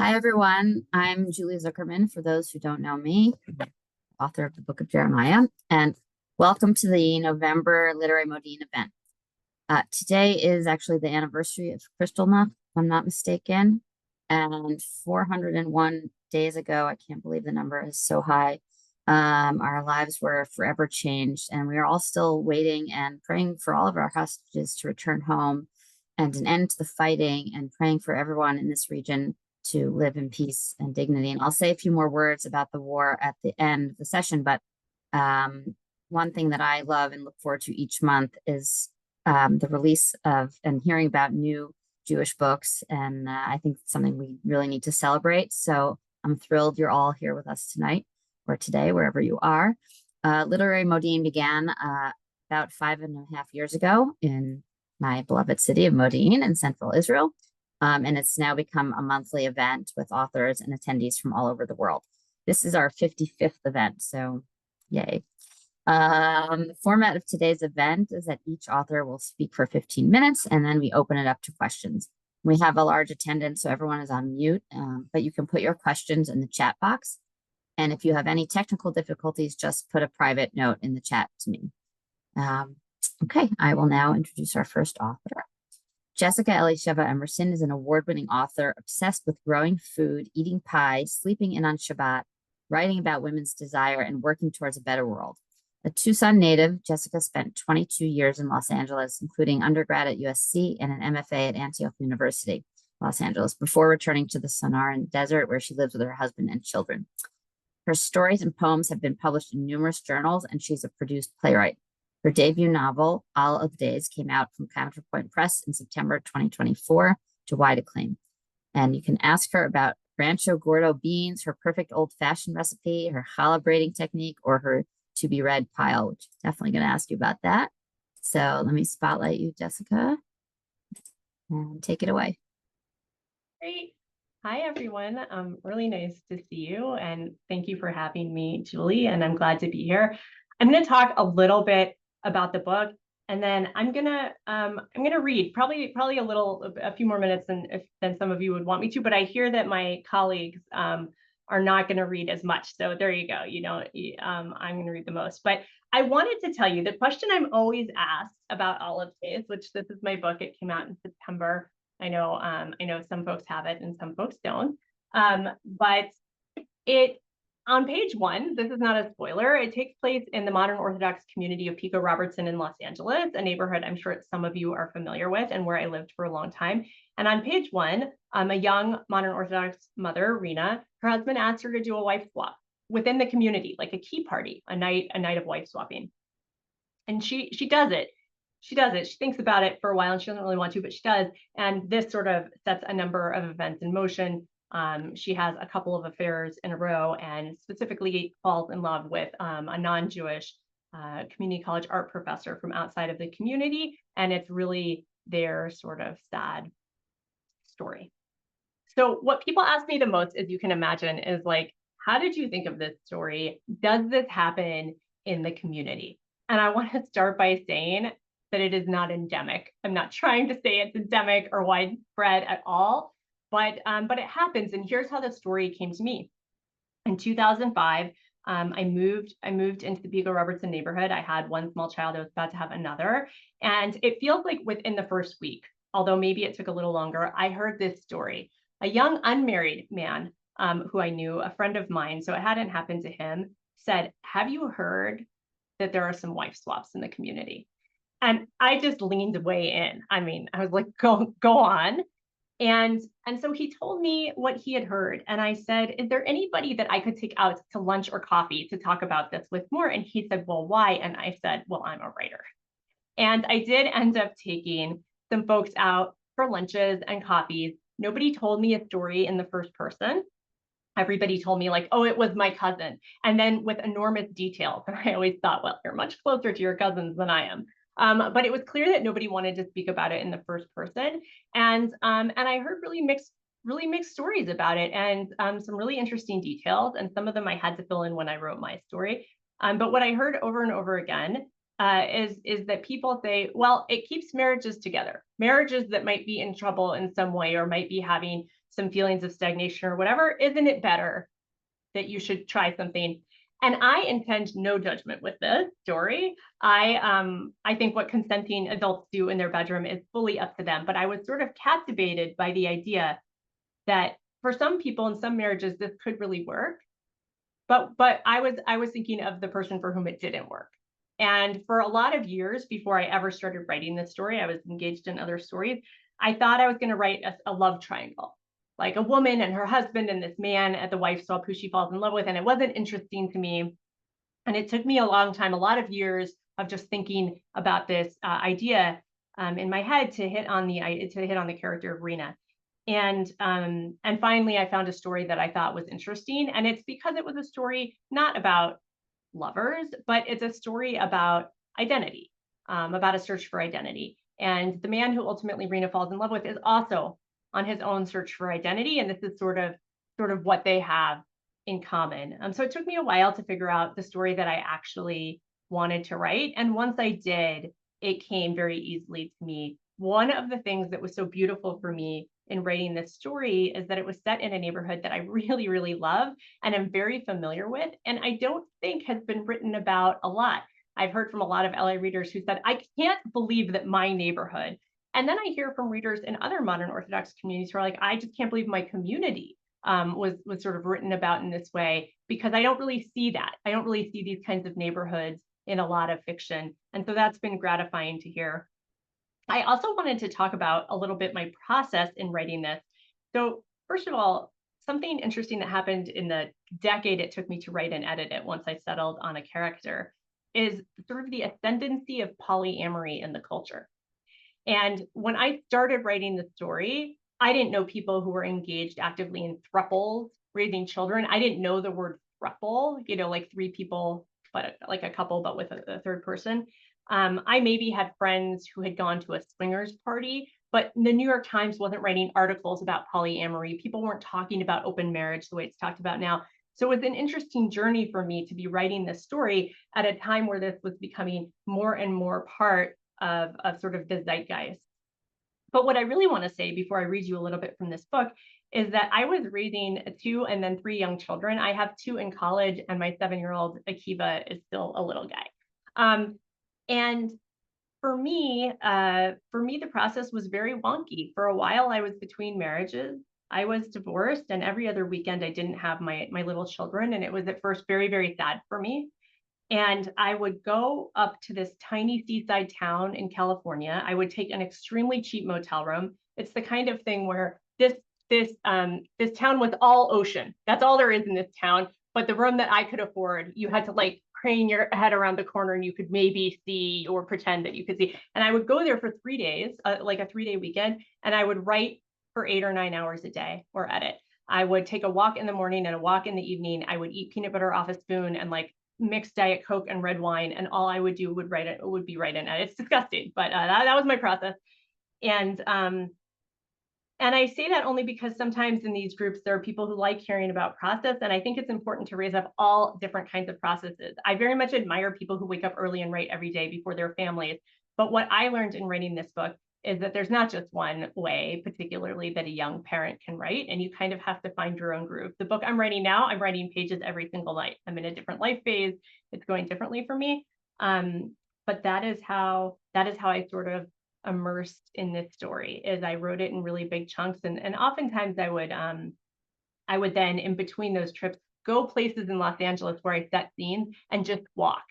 Hi, everyone. I'm Julie Zuckerman, for those who don't know me, author of the Book of Jeremiah, and welcome to the November Literary Modiin event. Today is actually the anniversary of Kristallnacht, if I'm not mistaken, and 401 days ago, I can't believe the number is so high, our lives were forever changed, and we are all still waiting and praying for all of our hostages to return home and an end to the fighting and praying for everyone in this region to live in peace and dignity. And I'll say a few more words about the war at the end of the session, but one thing that I love and look forward to each month is the release of and hearing about new Jewish books. And I think it's something we really need to celebrate. So I'm thrilled you're all here with us tonight or today, wherever you are. Literary Modiin began about 5.5 years ago in my beloved city of Modiin in central Israel. And it's now become a monthly event with authors and attendees from all over the world. This is our 55th event, so yay. The format of today's event is that each author will speak for 15 minutes, and then we open it up to questions. We have a large attendance, so everyone is on mute, but you can put your questions in the chat box. And if you have any technical difficulties, just put a private note in the chat to me. Okay, I will now introduce our first author. Jessica Elisheva Emerson is an award-winning author obsessed with growing food, eating pie, sleeping in on Shabbat, writing about women's desire, and working towards a better world. A Tucson native, Jessica spent 22 years in Los Angeles, including undergrad at USC and an MFA at Antioch University, Los Angeles, before returning to the Sonoran Desert, where she lives with her husband and children. Her stories and poems have been published in numerous journals, and she's a produced playwright. Her debut novel, All of Days, came out from Counterpoint Press in September 2024 to wide acclaim. And you can ask her about Rancho Gordo beans, her perfect old-fashioned recipe, her challah braiding technique, or her to-be-read pile, which I'm definitely going to ask you about that. So let me spotlight you, Jessica, and take it away. Great. Hi, everyone. Really nice to see you, and thank you for having me, Julie, and I'm glad to be here. I'm going to talk a little bit about the book, and then I'm gonna read probably a few more minutes than some of you would want me to, but I hear that my colleagues are not going to read as much, so there you go. I'm going to read the most. But I wanted to tell you the question I'm always asked about All of Days, which this is my book. It came out in September. I know some folks have it and some folks don't, but it. On page 1, this is not a spoiler, it takes place in the modern Orthodox community of Pico Robertson in Los Angeles, a neighborhood I'm sure some of you are familiar with and where I lived for a long time. And on page 1, a young modern Orthodox mother, Rena, her husband asked her to do a wife swap within the community, like a key party, a night of wife swapping. And she does it. She thinks about it for a while and she doesn't really want to, but she does. And this sort of sets a number of events in motion. She has a couple of affairs in a row and specifically falls in love with a non-Jewish community college art professor from outside of the community. And it's really their sort of sad story. So what people ask me the most, as you can imagine, is like, how did you think of this story? Does this happen in the community? And I want to start by saying that it is not endemic. I'm not trying to say it's endemic or widespread at all. But it happens, and here's how the story came to me. In 2005, I moved into the Pico Robertson neighborhood. I had one small child. I was about to have another, and it feels like within the first week, although maybe it took a little longer, I heard this story. A young unmarried man who I knew, a friend of mine, so it hadn't happened to him, said, "Have you heard that there are some wife swaps in the community?" And I just leaned way in. I mean, I was like, go on. And so he told me what he had heard. And I said, is there anybody that I could take out to lunch or coffee to talk about this with more? And he said, well, why? And I said, well, I'm a writer. And I did end up taking some folks out for lunches and coffees. Nobody told me a story in the first person. Everybody told me like, oh, it was my cousin. And then with enormous details. And I always thought, well, you're much closer to your cousins than I am. But it was clear that nobody wanted to speak about it in the first person. And I heard really mixed stories about it and some really interesting details. And some of them I had to fill in when I wrote my story. But what I heard over and over again is that people say, well, it keeps marriages together. Marriages that might be in trouble in some way or might be having some feelings of stagnation or whatever, isn't it better that you should try something? And I intend no judgment with this story. I think what consenting adults do in their bedroom is fully up to them. But I was sort of captivated by the idea that for some people in some marriages, this could really work. But I was thinking of the person for whom it didn't work. And for a lot of years before I ever started writing this story, I was engaged in other stories. I thought I was going to write a love triangle, like a woman and her husband and this man at the wife swap who she falls in love with. And it wasn't interesting to me. And it took me a long time, a lot of years of just thinking about this idea in my head to hit on the character of Rena. And finally, I found a story that I thought was interesting. And it's because it was a story not about lovers, but it's a story about identity, about a search for identity. And the man who ultimately Rena falls in love with is also on his own search for identity. And this is sort of what they have in common. So it took me a while to figure out the story that I actually wanted to write. And once I did, it came very easily to me. One of the things that was so beautiful for me in writing this story is that it was set in a neighborhood that I really, really love and am very familiar with, and I don't think has been written about a lot. I've heard from a lot of LA readers who said, I can't believe that my neighborhood. And then I hear from readers in other modern Orthodox communities who are like, I just can't believe my community was sort of written about in this way, because I don't really see that. I don't really see these kinds of neighborhoods in a lot of fiction. And so that's been gratifying to hear. I also wanted to talk about a little bit my process in writing this. So first of all, something interesting that happened in the decade it took me to write and edit it once I settled on a character is sort of the ascendancy of polyamory in the culture. And when I started writing the story, I didn't know people who were engaged actively in thruples, raising children. I didn't know the word thruple, like three people, but like a couple, but with a third person. I maybe had friends who had gone to a swingers party, but the New York Times wasn't writing articles about polyamory. People weren't talking about open marriage the way it's talked about now. So it was an interesting journey for me to be writing this story at a time where this was becoming more and more part of sort of the zeitgeist. But what I really want to say before I read you a little bit from this book is that I was raising 2 and then 3 young children. I have 2 in college, and my 7-year-old Akiva is still a little guy. And for me, the process was very wonky. For a while, I was between marriages. I was divorced, and every other weekend I didn't have my little children, and it was at first very, very sad for me. And I would go up to this tiny seaside town in California. I would take an extremely cheap motel room. It's the kind of thing where this town was all ocean. That's all there is in this town. But the room that I could afford, you had to like crane your head around the corner and you could maybe see or pretend that you could see. And I would go there for 3 days, like a 3-day weekend, and I would write for 8 or 9 hours a day or edit. I would take a walk in the morning and a walk in the evening. I would eat peanut butter off a spoon and like mixed Diet Coke and red wine, and all I would do would be write in. It's disgusting, but that was my process. And I say that only because sometimes in these groups, there are people who like hearing about process. And I think it's important to raise up all different kinds of processes. I very much admire people who wake up early and write every day before their families. But what I learned in writing this book is that there's not just one way, particularly that a young parent can write, and you kind of have to find your own groove. The book I'm writing now, I'm writing pages every single night. I'm in a different life phase. It's going differently for me. But that is how I sort of immersed in this story. Is I wrote it in really big chunks, and oftentimes I would then, in between those trips, go places in Los Angeles where I set scenes and just walk.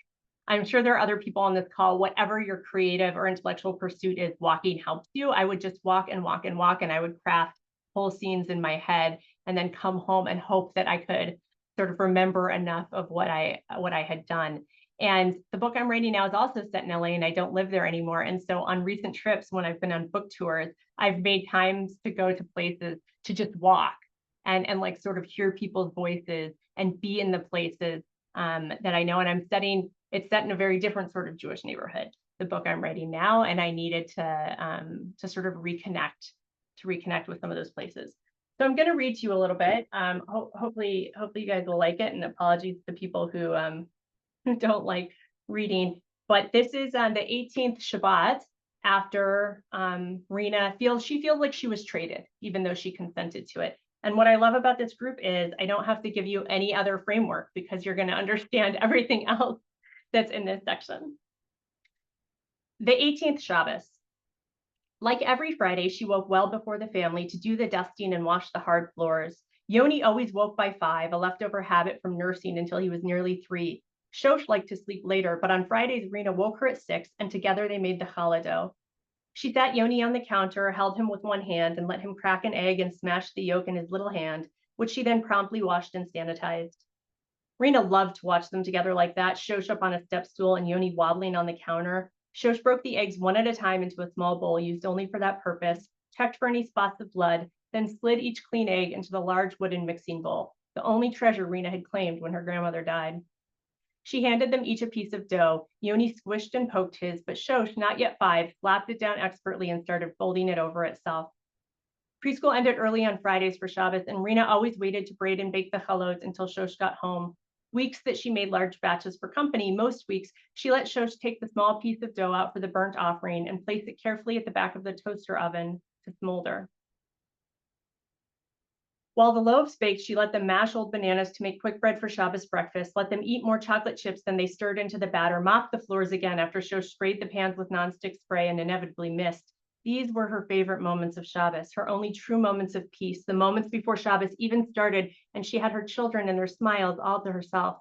I'm sure there are other people on this call, whatever your creative or intellectual pursuit is, walking helps you. I would just walk and walk and walk, and I would craft whole scenes in my head and then come home and hope that I could sort of remember enough of what I had done. And the book I'm writing now is also set in LA, and I don't live there anymore. And so on recent trips, when I've been on book tours, I've made times to go to places to just walk and like sort of hear people's voices and be in the places that I know. And it's set in a very different sort of Jewish neighborhood, the book I'm writing now, and I needed to sort of reconnect with some of those places. So I'm going to read to you a little bit. Hopefully you guys will like it, and apologies to people who don't like reading. But this is on the 18th Shabbat after Rena feels like she was traded, even though she consented to it. And what I love about this group is I don't have to give you any other framework because you're going to understand everything else that's in this section. The 18th Shabbos. Like every Friday, she woke well before the family to do the dusting and wash the hard floors. Yoni always woke by 5, a leftover habit from nursing until he was nearly 3. Shosh liked to sleep later, but on Fridays, Rena woke her at 6, and together they made the challah dough. She sat Yoni on the counter, held him with one hand, and let him crack an egg and smash the yolk in his little hand, which she then promptly washed and sanitized. Rena loved to watch them together like that, Shosh up on a step stool and Yoni wobbling on the counter. Shosh broke the eggs one at a time into a small bowl used only for that purpose, checked for any spots of blood, then slid each clean egg into the large wooden mixing bowl, the only treasure Rena had claimed when her grandmother died. She handed them each a piece of dough. Yoni squished and poked his, but Shosh, not yet 5, slapped it down expertly and started folding it over itself. Preschool ended early on Fridays for Shabbos, and Rena always waited to braid and bake the chalot until Shosh got home. Weeks that she made large batches for company, most weeks, she let Shosh take the small piece of dough out for the burnt offering and place it carefully at the back of the toaster oven to smolder. While the loaves baked, she let them mash old bananas to make quick bread for Shabbos breakfast, let them eat more chocolate chips than they stirred into the batter, mopped the floors again after Shosh sprayed the pans with nonstick spray and inevitably missed. These were her favorite moments of Shabbos, her only true moments of peace, the moments before Shabbos even started and she had her children and their smiles all to herself.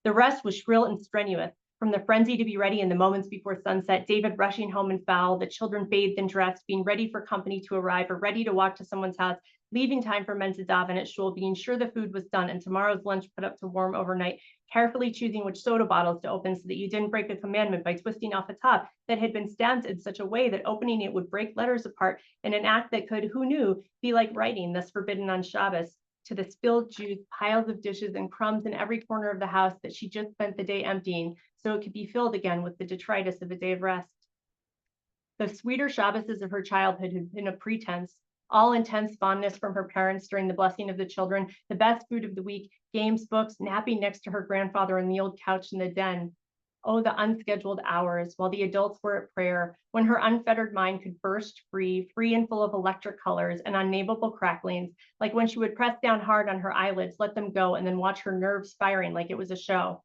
The rest was shrill and strenuous, from the frenzy to be ready in the moments before sunset, David rushing home in foul, the children bathed and dressed, being ready for company to arrive or ready to walk to someone's house, leaving time for men to daven at shul, being sure the food was done and tomorrow's lunch put up to warm overnight, carefully choosing which soda bottles to open so that you didn't break a commandment by twisting off a top that had been stamped in such a way that opening it would break letters apart in an act that could, who knew, be like writing, thus forbidden on Shabbos, to the spilled juice, piles of dishes and crumbs in every corner of the house that she just spent the day emptying so it could be filled again with the detritus of a day of rest. The sweeter Shabboses of her childhood had been a pretense, all intense fondness from her parents during the blessing of the children, the best food of the week, games, books, napping next to her grandfather on the old couch in the den. Oh, the unscheduled hours while the adults were at prayer, when her unfettered mind could burst free and full of electric colors and unnameable cracklings, like when she would press down hard on her eyelids, let them go, and then watch her nerves firing like it was a show.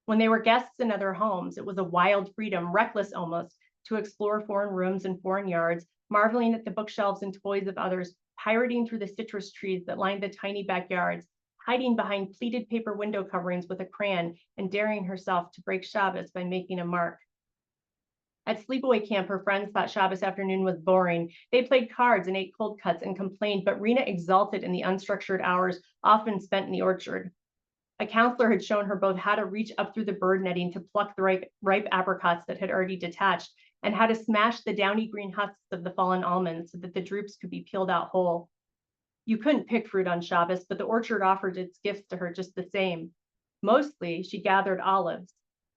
When they were guests in other homes, it was a wild freedom, reckless almost, to explore foreign rooms and foreign yards, marveling at the bookshelves and toys of others, pirating through the citrus trees that lined the tiny backyards, hiding behind pleated paper window coverings with a crayon, and daring herself to break Shabbos by making a mark. At sleepaway camp, her friends thought Shabbos afternoon was boring. They played cards and ate cold cuts and complained, but Rena exulted in the unstructured hours often spent in the orchard. A counselor had shown her both how to reach up through the bird netting to pluck the ripe apricots that had already detached, and how to smash the downy green husks of the fallen almonds so that the drupes could be peeled out whole. You couldn't pick fruit on Shabbos, but the orchard offered its gifts to her just the same. Mostly, she gathered olives.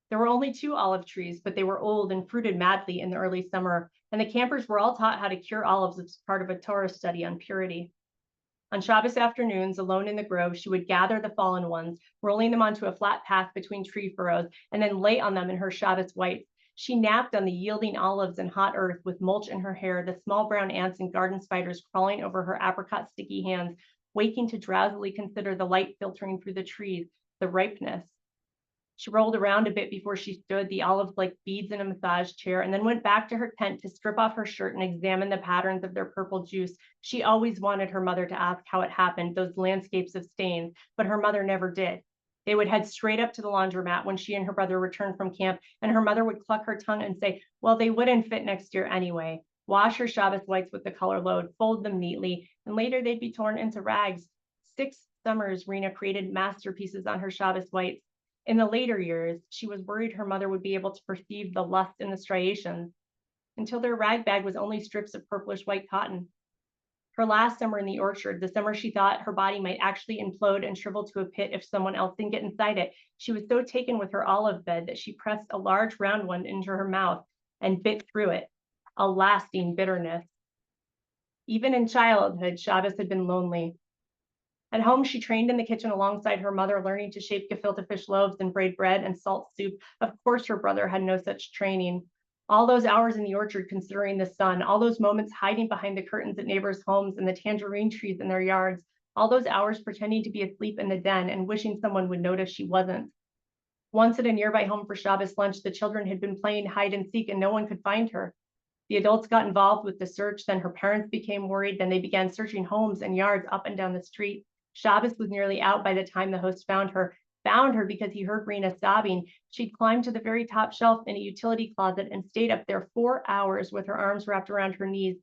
There were only 2 olive trees, but they were old and fruited madly in the early summer, and the campers were all taught how to cure olives as part of a Torah study on purity. On Shabbos afternoons, alone in the grove, she would gather the fallen ones, rolling them onto a flat path between tree furrows, and then lay on them in her Shabbos whites. She napped on the yielding olives and hot earth with mulch in her hair, the small brown ants and garden spiders crawling over her apricot sticky hands, waking to drowsily consider the light filtering through the trees, the ripeness. She rolled around a bit before she stood, the olives like beads in a massage chair, and then went back to her tent to strip off her shirt and examine the patterns of their purple juice. She always wanted her mother to ask how it happened, those landscapes of stains, but her mother never did. They would head straight up to the laundromat when she and her brother returned from camp, and her mother would cluck her tongue and say, well, they wouldn't fit next year anyway. Wash her Shabbos whites with the color load, fold them neatly, and later they'd be torn into rags. 6 summers, Rena created masterpieces on her Shabbos whites. In the later years, she was worried her mother would be able to perceive the lust in the striations, until their rag bag was only strips of purplish white cotton. Her last summer in the orchard, the summer she thought her body might actually implode and shrivel to a pit if someone else didn't get inside it, she was so taken with her olive bed that she pressed a large round one into her mouth and bit through it, a lasting bitterness. Even in childhood, Shabbos had been lonely. At home, she trained in the kitchen alongside her mother, learning to shape gefilte fish loaves and braid bread and salt soup. Of course, her brother had no such training. All those hours in the orchard considering the sun, all those moments hiding behind the curtains at neighbors' homes and the tangerine trees in their yards, all those hours pretending to be asleep in the den and wishing someone would notice she wasn't. Once at a nearby home for Shabbos lunch, the children had been playing hide and seek and no one could find her. The adults got involved with the search, then her parents became worried, then they began searching homes and yards up and down the street. Shabbos was nearly out by the time the host found her because he heard Rena sobbing. She'd climbed to the very top shelf in a utility closet and stayed up there 4 hours with her arms wrapped around her knees,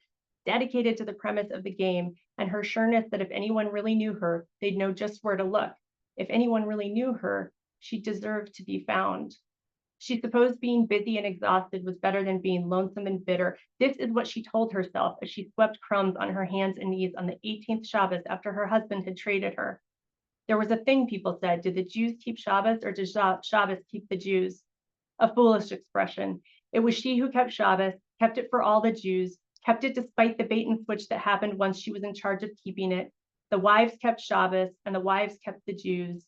dedicated to the premise of the game and her sureness that if anyone really knew her, they'd know just where to look. If anyone really knew her, she deserved to be found. She supposed being busy and exhausted was better than being lonesome and bitter. This is what she told herself as she swept crumbs on her hands and knees on the 18th Shabbos after her husband had traded her. There was a thing, people said. Did the Jews keep Shabbos or did Shabbos keep the Jews? A foolish expression. It was she who kept Shabbos, kept it for all the Jews, kept it despite the bait and switch that happened once she was in charge of keeping it. The wives kept Shabbos and the wives kept the Jews.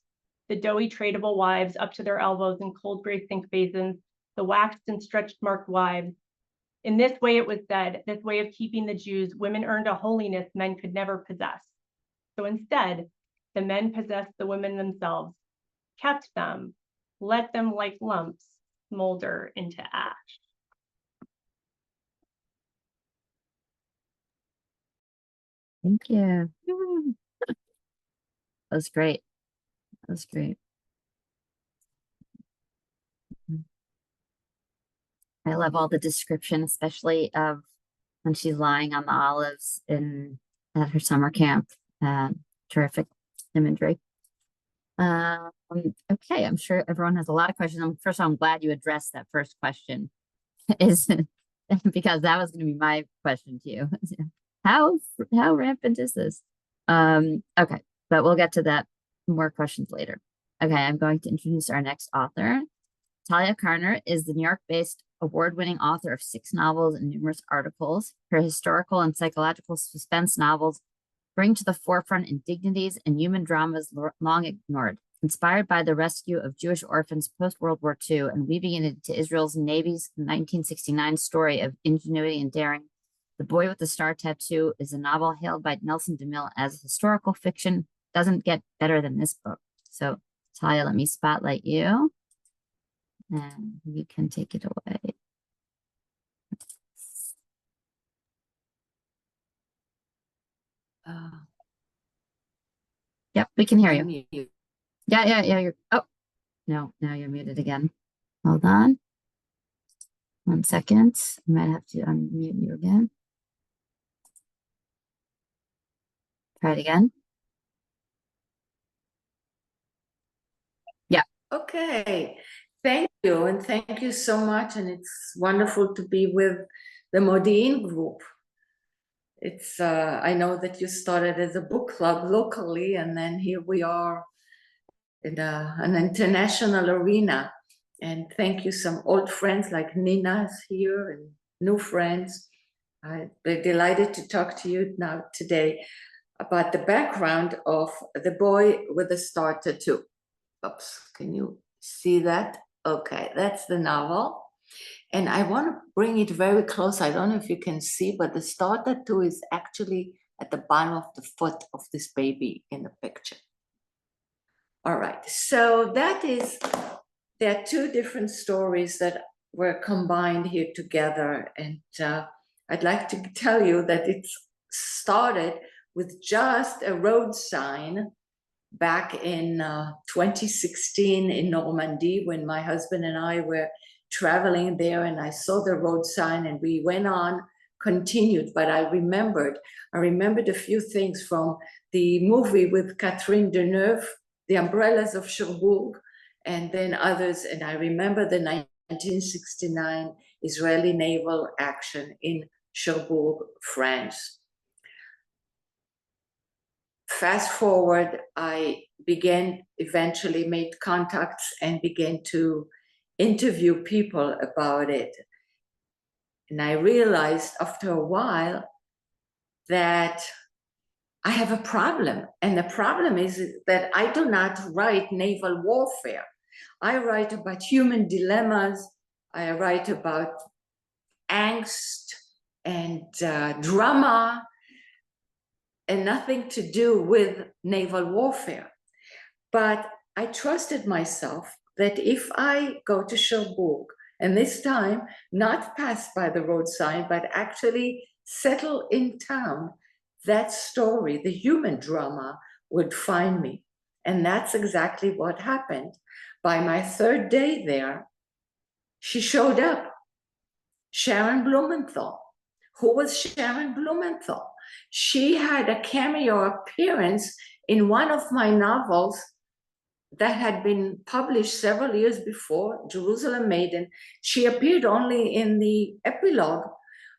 The doughy tradable wives up to their elbows in cold gray sink basins, the waxed and stretched marked wives. In this way it was said, this way of keeping the Jews, women earned a holiness men could never possess. So instead, the men possessed the women themselves, kept them, let them like lumps smolder into ash. Thank you. That was great. That was great. I love all the description, especially of when she's lying on the olives at her summer camp. Terrific imagery. Okay, I'm sure everyone has a lot of questions. First of all, I'm glad you addressed that first question, is because that was going to be my question to you. How rampant is this? Okay, but we'll get to that more questions later. Okay, I'm going to introduce our next author. Talia Carner is the New York-based award-winning author of 6 novels and numerous articles. Her historical and psychological suspense novels bring to the forefront indignities and human dramas long ignored. Inspired by the rescue of Jewish orphans post-World War II and weaving it into Israel's Navy's 1969 story of ingenuity and daring, The Boy with the Star Tattoo is a novel hailed by Nelson DeMille as historical fiction. Doesn't get better than this book. So, Talia, let me spotlight you. And you can take it away. Yep, we can hear you. Yeah. You're, oh, no, now you're muted again. Hold on. 1 second. I might have to unmute you again. Try it again. Yeah. Okay. Thank you. And thank you so much. And it's wonderful to be with the Modiin group. It's I know that you started as a book club locally, and then here we are in an international arena. And thank you, some old friends like Nina's here and new friends. I'm delighted to talk to you now today about the background of The Boy with the Star Tattoo. Oops, can you see that? Okay, that's the novel. And I want to bring it very close. I don't know if you can see, but the star tattoo is actually at the bottom of the foot of this baby in the picture. All right, so there are 2 different stories that were combined here together. And I'd like to tell you that it started with just a road sign back in 2016 in Normandy, when my husband and I were traveling there, and I saw the road sign and we went on, continued. But I remembered a few things from the movie with Catherine Deneuve, The Umbrellas of Cherbourg, and then others. And I remember the 1969 Israeli naval action in Cherbourg, France. Fast forward, I eventually made contacts and began to interview people about it. And I realized after a while that I have a problem. And the problem is that I do not write naval warfare. I write about human dilemmas. I write about angst and drama, and nothing to do with naval warfare. But I trusted myself that if I go to Cherbourg, and this time not pass by the road sign, but actually settle in town, that story, the human drama, would find me. And that's exactly what happened. By my third day there, she showed up. Sharon Blumenthal. Who was Sharon Blumenthal? She had a cameo appearance in one of my novels that had been published several years before, Jerusalem Maiden. She appeared only in the epilogue,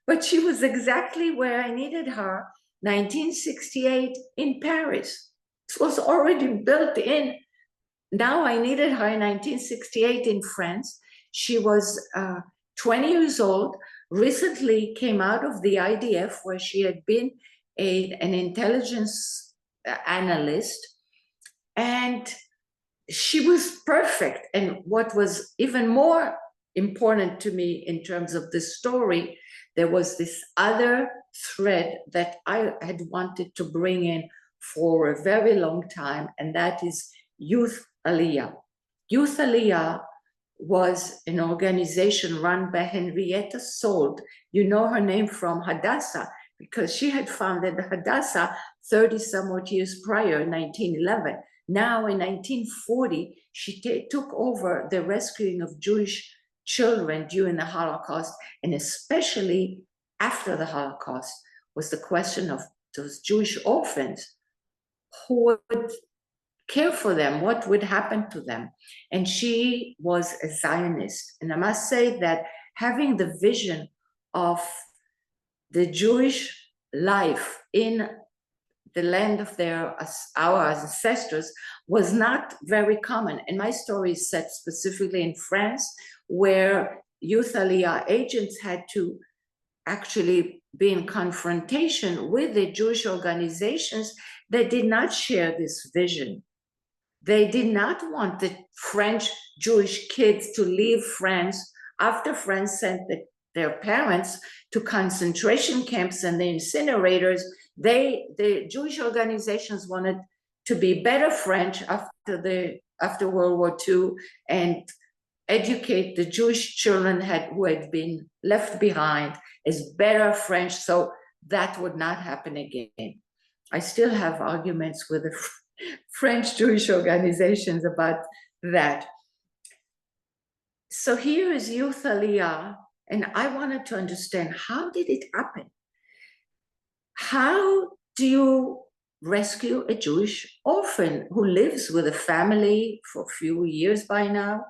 but she was exactly where I needed her, 1968 in Paris. It was already built in. Now I needed her in 1968 in France. She was 20 years old, recently came out of the IDF, where she had been an intelligence analyst, and she was perfect. And what was even more important to me in terms of the story, there was this other thread that I had wanted to bring in for a very long time, and that is Youth Aliyah. Youth Aliyah was an organization run by Henrietta Sold. You know her name from Hadassah, because she had founded Hadassah 30 some odd years prior, in 1911. Now in 1940, she took over the rescuing of Jewish children during the Holocaust, and especially after the Holocaust, was the question of those Jewish orphans. Who would care for them? What would happen to them? And she was a Zionist. And I must say that having the vision of the Jewish life in the land of our ancestors was not very common. And my story is set specifically in France, where Youth Aliyah agents had to actually be in confrontation with the Jewish organizations that did not share this vision. They did not want the French Jewish kids to leave France after France sent their parents to concentration camps and the incinerators. The Jewish organizations wanted to be better French after World War II and educate the Jewish children who had been left behind as better French, so that would not happen again. I still have arguments with the French Jewish organizations about that. So here is Youth Aliyah, and I wanted to understand, how did it happen? How do you rescue a Jewish orphan who lives with a family for a few years by now?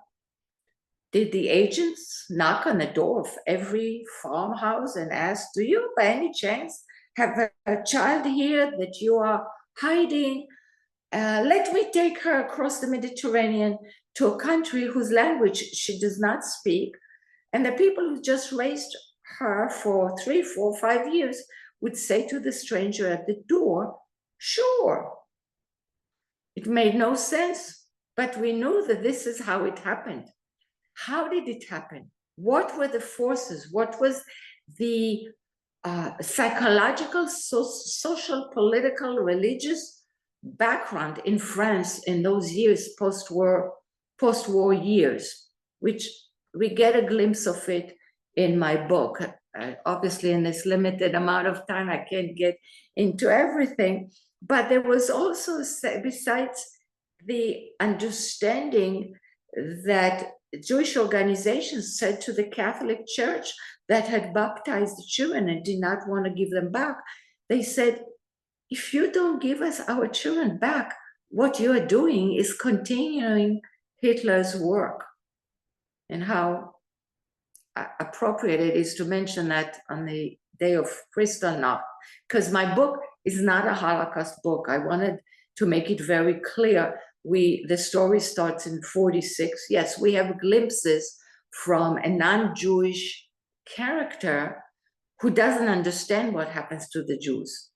Did the agents knock on the door of every farmhouse and ask, do you by any chance have a child here that you are hiding? Let me take her across the Mediterranean to a country whose language she does not speak. And the people who just raised her for 3, 4, 5 years would say to the stranger at the door, sure. It made no sense, but we knew that this is how it happened. How did it happen? What were the forces? What was the psychological, social, political, religious background in France in those years, post-war years, which we get a glimpse of it in my book. Obviously, in this limited amount of time, I can't get into everything, but there was also, besides the understanding that Jewish organizations said to the Catholic Church that had baptized the children and did not want to give them back, they said, if you don't give us our children back, what you are doing is continuing Hitler's work. And how appropriate it is to mention that on the day of Kristallnacht, because my book is not a Holocaust book. I wanted to make it very clear. The story starts in 46. Yes, we have glimpses from a non-Jewish character who doesn't understand what happens to the Jews.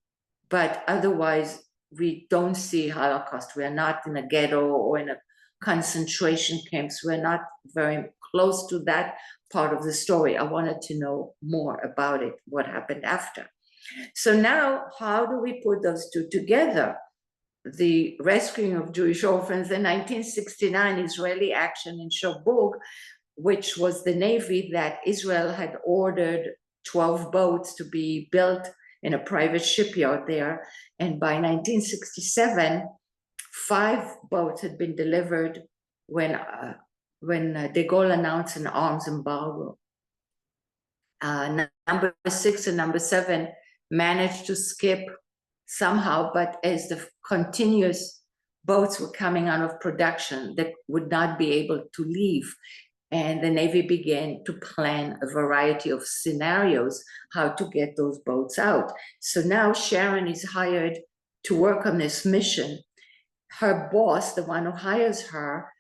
But otherwise, we don't see Holocaust. We are not in a ghetto or in a concentration camps. We're not very close to that part of the story. I wanted to know more about it, what happened after. So now, how do we put those two together? The rescuing of Jewish orphans, the 1969 Israeli action in Cherbourg, which was the navy that Israel had ordered 12 boats to be built in a private shipyard there. And by 1967, 5 boats had been delivered when de Gaulle announced an arms embargo. Number 6 and number 7 managed to skip somehow, but as the continuous boats were coming out of production, they would not be able to leave. And the Navy began to plan a variety of scenarios how to get those boats out. So now Sharon is hired to work on this mission. Her boss, the one who hires her,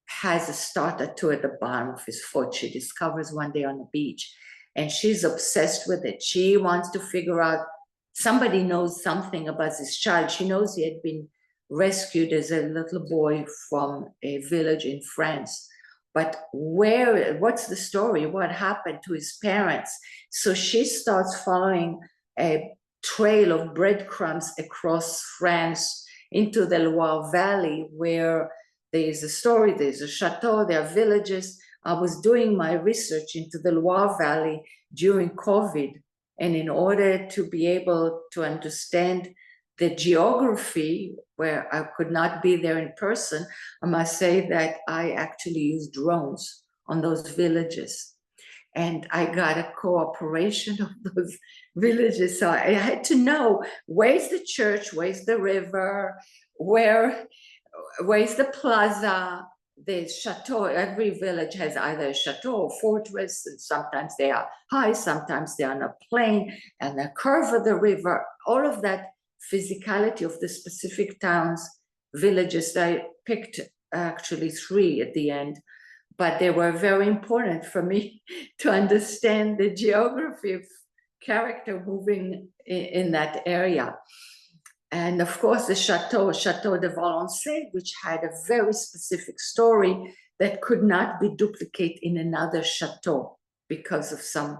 has a star tattoo at the bottom of his foot. She discovers one day on the beach, and she's obsessed with it. She wants to figure out, somebody knows something about this child. She knows he had been rescued as a little boy from a village in France. But what's the story? What happened to his parents? So she starts following a trail of breadcrumbs across France into the Loire Valley, where there is a story, there's a chateau, there are villages. I was doing my research into the Loire Valley during COVID, and in order to be able to understand the geography, where I could not be there in person, I must say that I actually used drones on those villages. And I got a cooperation of those villages. So I had to know, where's the church, where's the river, where's the plaza, the chateau. Every village has either a chateau or fortress, and sometimes they are high, sometimes they're on a plain, and the curve of the river, all of that physicality of the specific towns, villages. I picked actually 3 at the end, but they were very important for me to understand the geography of character moving in that area. And of course, the Chateau de Valençay, which had a very specific story that could not be duplicated in another chateau because of some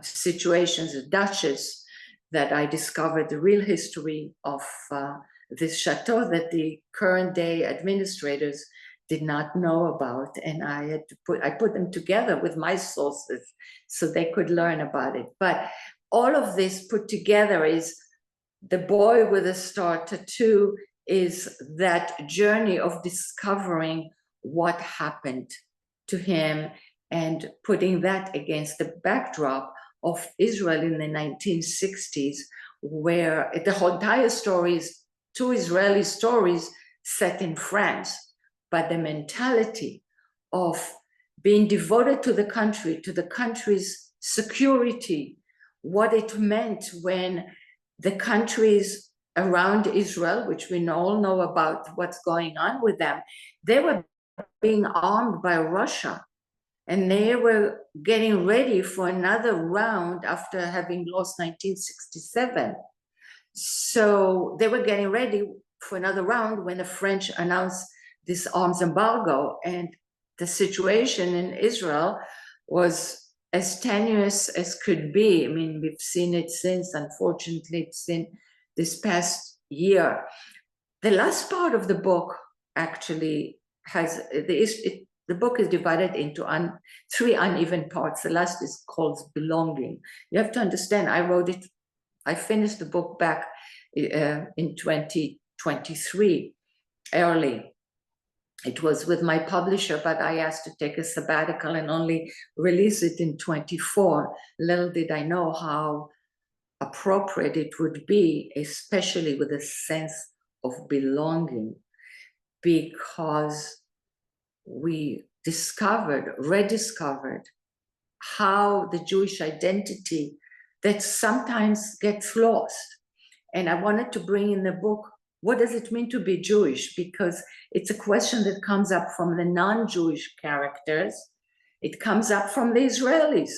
situations, the Duchess, that I discovered the real history of this chateau that the current day administrators did not know about. And I put them together with my sources so they could learn about it. But all of this put together is the boy with a star tattoo is that journey of discovering what happened to him and putting that against the backdrop of Israel in the 1960s, where the whole entire story is 2 Israeli stories set in France, but the mentality of being devoted to the country's security, what it meant when the countries around Israel, which we all know about what's going on with them, they were being armed by Russia. And they were getting ready for another round after having lost 1967. So they were getting ready for another round when the French announced this arms embargo. And the situation in Israel was as tenuous as could be. I mean, we've seen it since, unfortunately, it's in this past year. The last part of the book actually has, the book is divided into 3 uneven parts. The last is called Belonging. You have to understand, I finished the book back in 2023, early. It was with my publisher, but I asked to take a sabbatical and only release it in 24. Little did I know how appropriate it would be, especially with a sense of belonging, because we rediscovered how the Jewish identity that sometimes gets lost. And I wanted to bring in the book, what does it mean to be Jewish? Because it's a question that comes up from the non-Jewish characters. It comes up from the Israelis.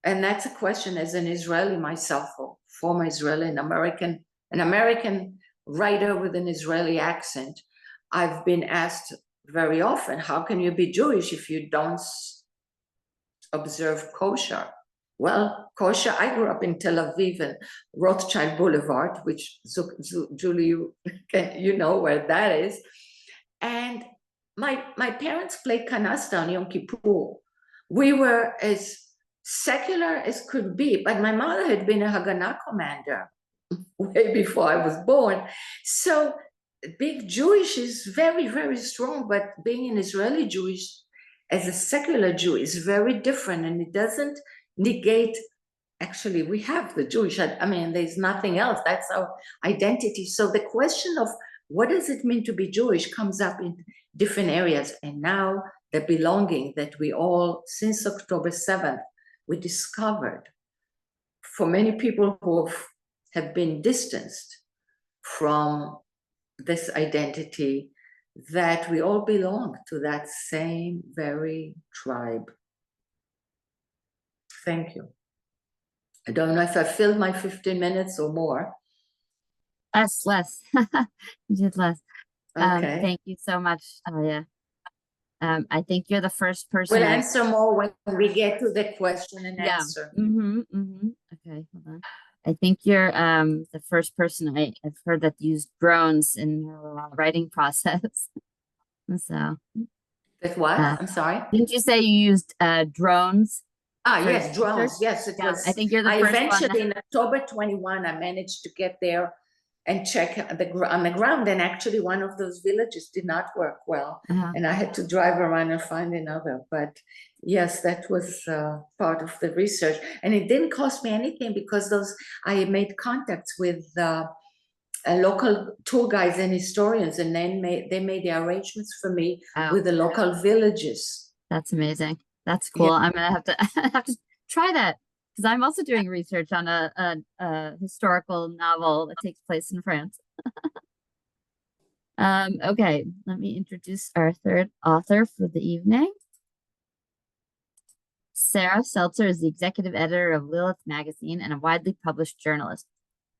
And that's a question as an Israeli myself, or former Israeli, an American writer with an Israeli accent. I've been asked very often, how can you be Jewish if you don't observe kosher? Well, kosher, I grew up in Tel Aviv and Rothschild Boulevard, which Julie, you know where that is. And my parents played canasta on Yom Kippur. We were as secular as could be, but my mother had been a Haganah commander way before I was born. So being Jewish is very, very strong, but being an Israeli Jewish as a secular Jew is very different, and it doesn't negate, actually, we have the Jewish, I mean, there's nothing else, that's our identity. So the question of what does it mean to be Jewish comes up in different areas. And now the belonging that we all, since October 7th, we discovered, for many people who have been distanced from this identity, that we all belong to that same very tribe. Thank you. I don't know if I filled my 15 minutes or more. Less. You did less. Okay. Thank you so much, Talia. I think you're the first person. We'll answer more when we get to the question and answer. Okay, hold on. I think you're the first person I've heard that used drones in her writing process. So. With what? I'm sorry. Didn't you say you used drones? Yes, drones. Yes, it was. I think you're the I first eventually, one. in October 21, I managed to get there and check on the ground. And actually, one of those villages did not work well. And I had to drive around and find another. But yes, that was part of the research. And it didn't cost me anything because I made contacts with local tour guides and historians, and then they made the arrangements for me with the local villages. That's amazing. That's cool. Yeah. I'm gonna have to have to try that because I'm also doing research on a historical novel that takes place in France. Okay, let me introduce our third author for the evening. Sarah Seltzer is the executive editor of Lilith magazine and a widely published journalist.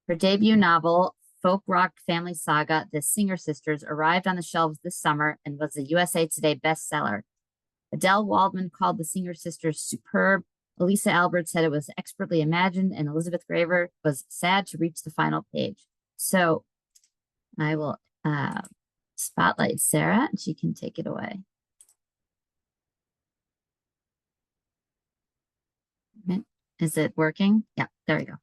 Her debut novel, folk rock family saga, The Singer Sisters, arrived on the shelves this summer and was a USA Today bestseller. Adele Waldman called The Singer Sisters superb. Elisa Albert said it was expertly imagined, and Elizabeth Graver was sad to reach the final page. So I will spotlight Sarah, and she can take it away. Is it working? Yeah, there we go.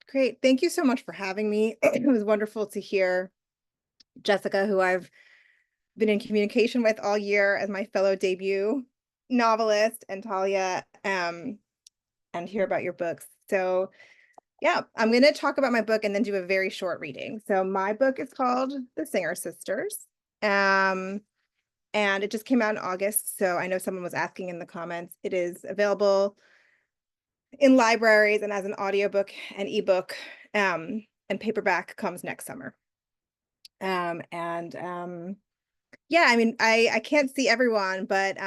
Great. Thank you so much for having me. It was wonderful to hear Jessica, who I've been in communication with all year as my fellow debut novelist, and Talia, and hear about your books. So yeah, I'm going to talk about my book and then do a very short reading. So my book is called The Singer Sisters. And it just came out in August. So I know someone was asking in the comments. It is available in libraries and as an audiobook and ebook, and paperback comes next summer. Yeah, I mean, I can't see everyone, but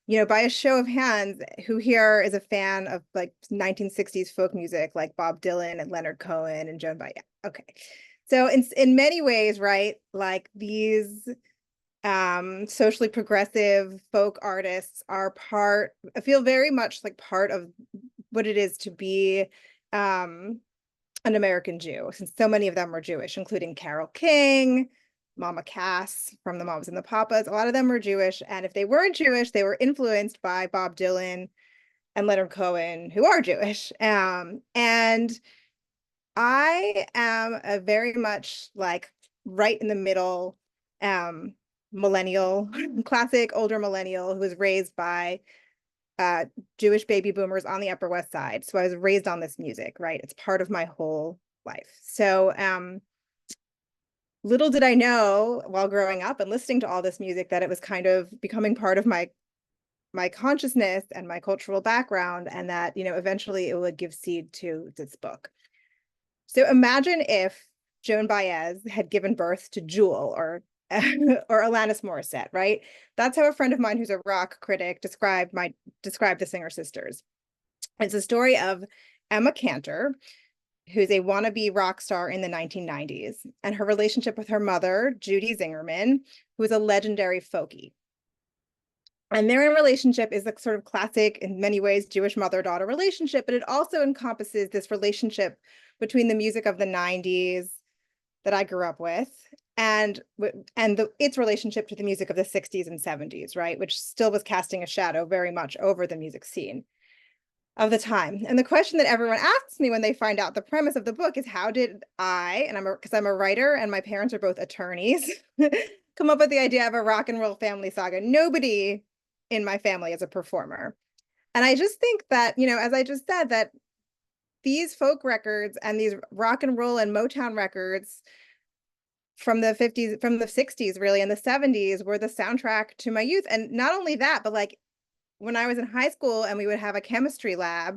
you know, by a show of hands, who here is a fan of like 1960s folk music, like Bob Dylan and Leonard Cohen and Joan Baez? Okay, so in many ways, right, like these socially progressive folk artists are I feel very much like part of what it is to be an American Jew, since so many of them were Jewish, including Carole King, Mama Cass from the Mamas and the Papas. A lot of them were Jewish, and if they weren't Jewish, they were influenced by Bob Dylan and Leonard Cohen, who are Jewish. And I am a very much like right in the middle millennial, classic older millennial who was raised by Jewish baby boomers on the Upper West Side. So I was raised on this music, right? It's part of my whole life. So little did I know while growing up and listening to all this music that it was kind of becoming part of my consciousness and my cultural background, and that, you know, eventually it would give seed to this book. So imagine if Joan Baez had given birth to Jewel or Alanis Morissette, right? That's how a friend of mine who's a rock critic described The Singer Sisters. It's a story of Emma Cantor, who's a wannabe rock star in the 1990s, and her relationship with her mother, Judy Zingerman, who is a legendary folkie. And their relationship is a sort of classic, in many ways, Jewish mother-daughter relationship, but it also encompasses this relationship between the music of the 90s that I grew up with and its relationship to the music of the 60s and 70s, right, which still was casting a shadow very much over the music scene of the time. And the question that everyone asks me when they find out the premise of the book is, how did I, and because I'm a writer and my parents are both attorneys, come up with the idea of a rock and roll family saga? Nobody in my family is a performer. And I just think that, you know, as I just said, that these folk records and these rock and roll and Motown records from the 50s, from the 60s, really, and the 70s were the soundtrack to my youth. And not only that, but like when I was in high school and we would have a chemistry lab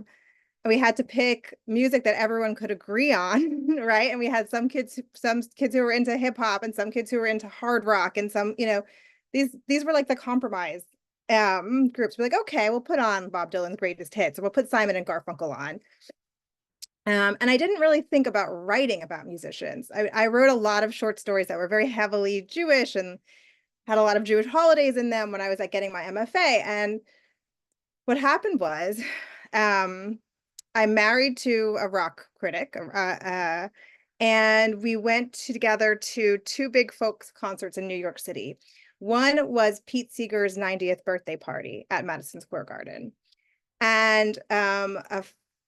and we had to pick music that everyone could agree on, right? And we had some kids who were into hip hop and some kids who were into hard rock and some, you know, these were like the compromise groups. We're like, okay, we'll put on Bob Dylan's greatest hits, or we'll put Simon and Garfunkel on. And I didn't really think about writing about musicians. I wrote a lot of short stories that were very heavily Jewish and had a lot of Jewish holidays in them when I was like getting my MFA. And what happened was, I'm married to a rock critic, and we went together to two big folk concerts in New York City. One was Pete Seeger's 90th birthday party at Madison Square Garden. And a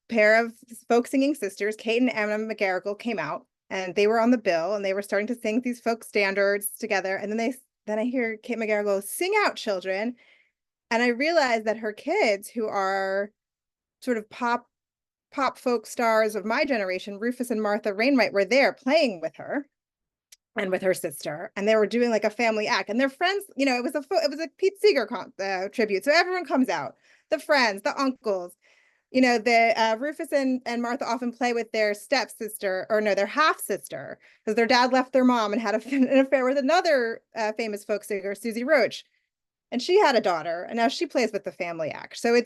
pair of folk singing sisters, Kate and Emma McGarrigle, came out, and they were on the bill, and they were starting to sing these folk standards together. And then I hear Kate McGarrigle, "Sing out, children." And I realized that her kids, who are sort of pop folk stars of my generation, Rufus and Martha Wainwright, were there playing with her and with her sister, and they were doing like a family act. And their friends, you know, it was a Pete Seeger tribute, so everyone comes out, the friends, the uncles. You know, the Rufus and Martha often play with their stepsister, or no, their half sister, because their dad left their mom and had an affair with another famous folk singer, Susie Roach. And she had a daughter, and now she plays with the family act. So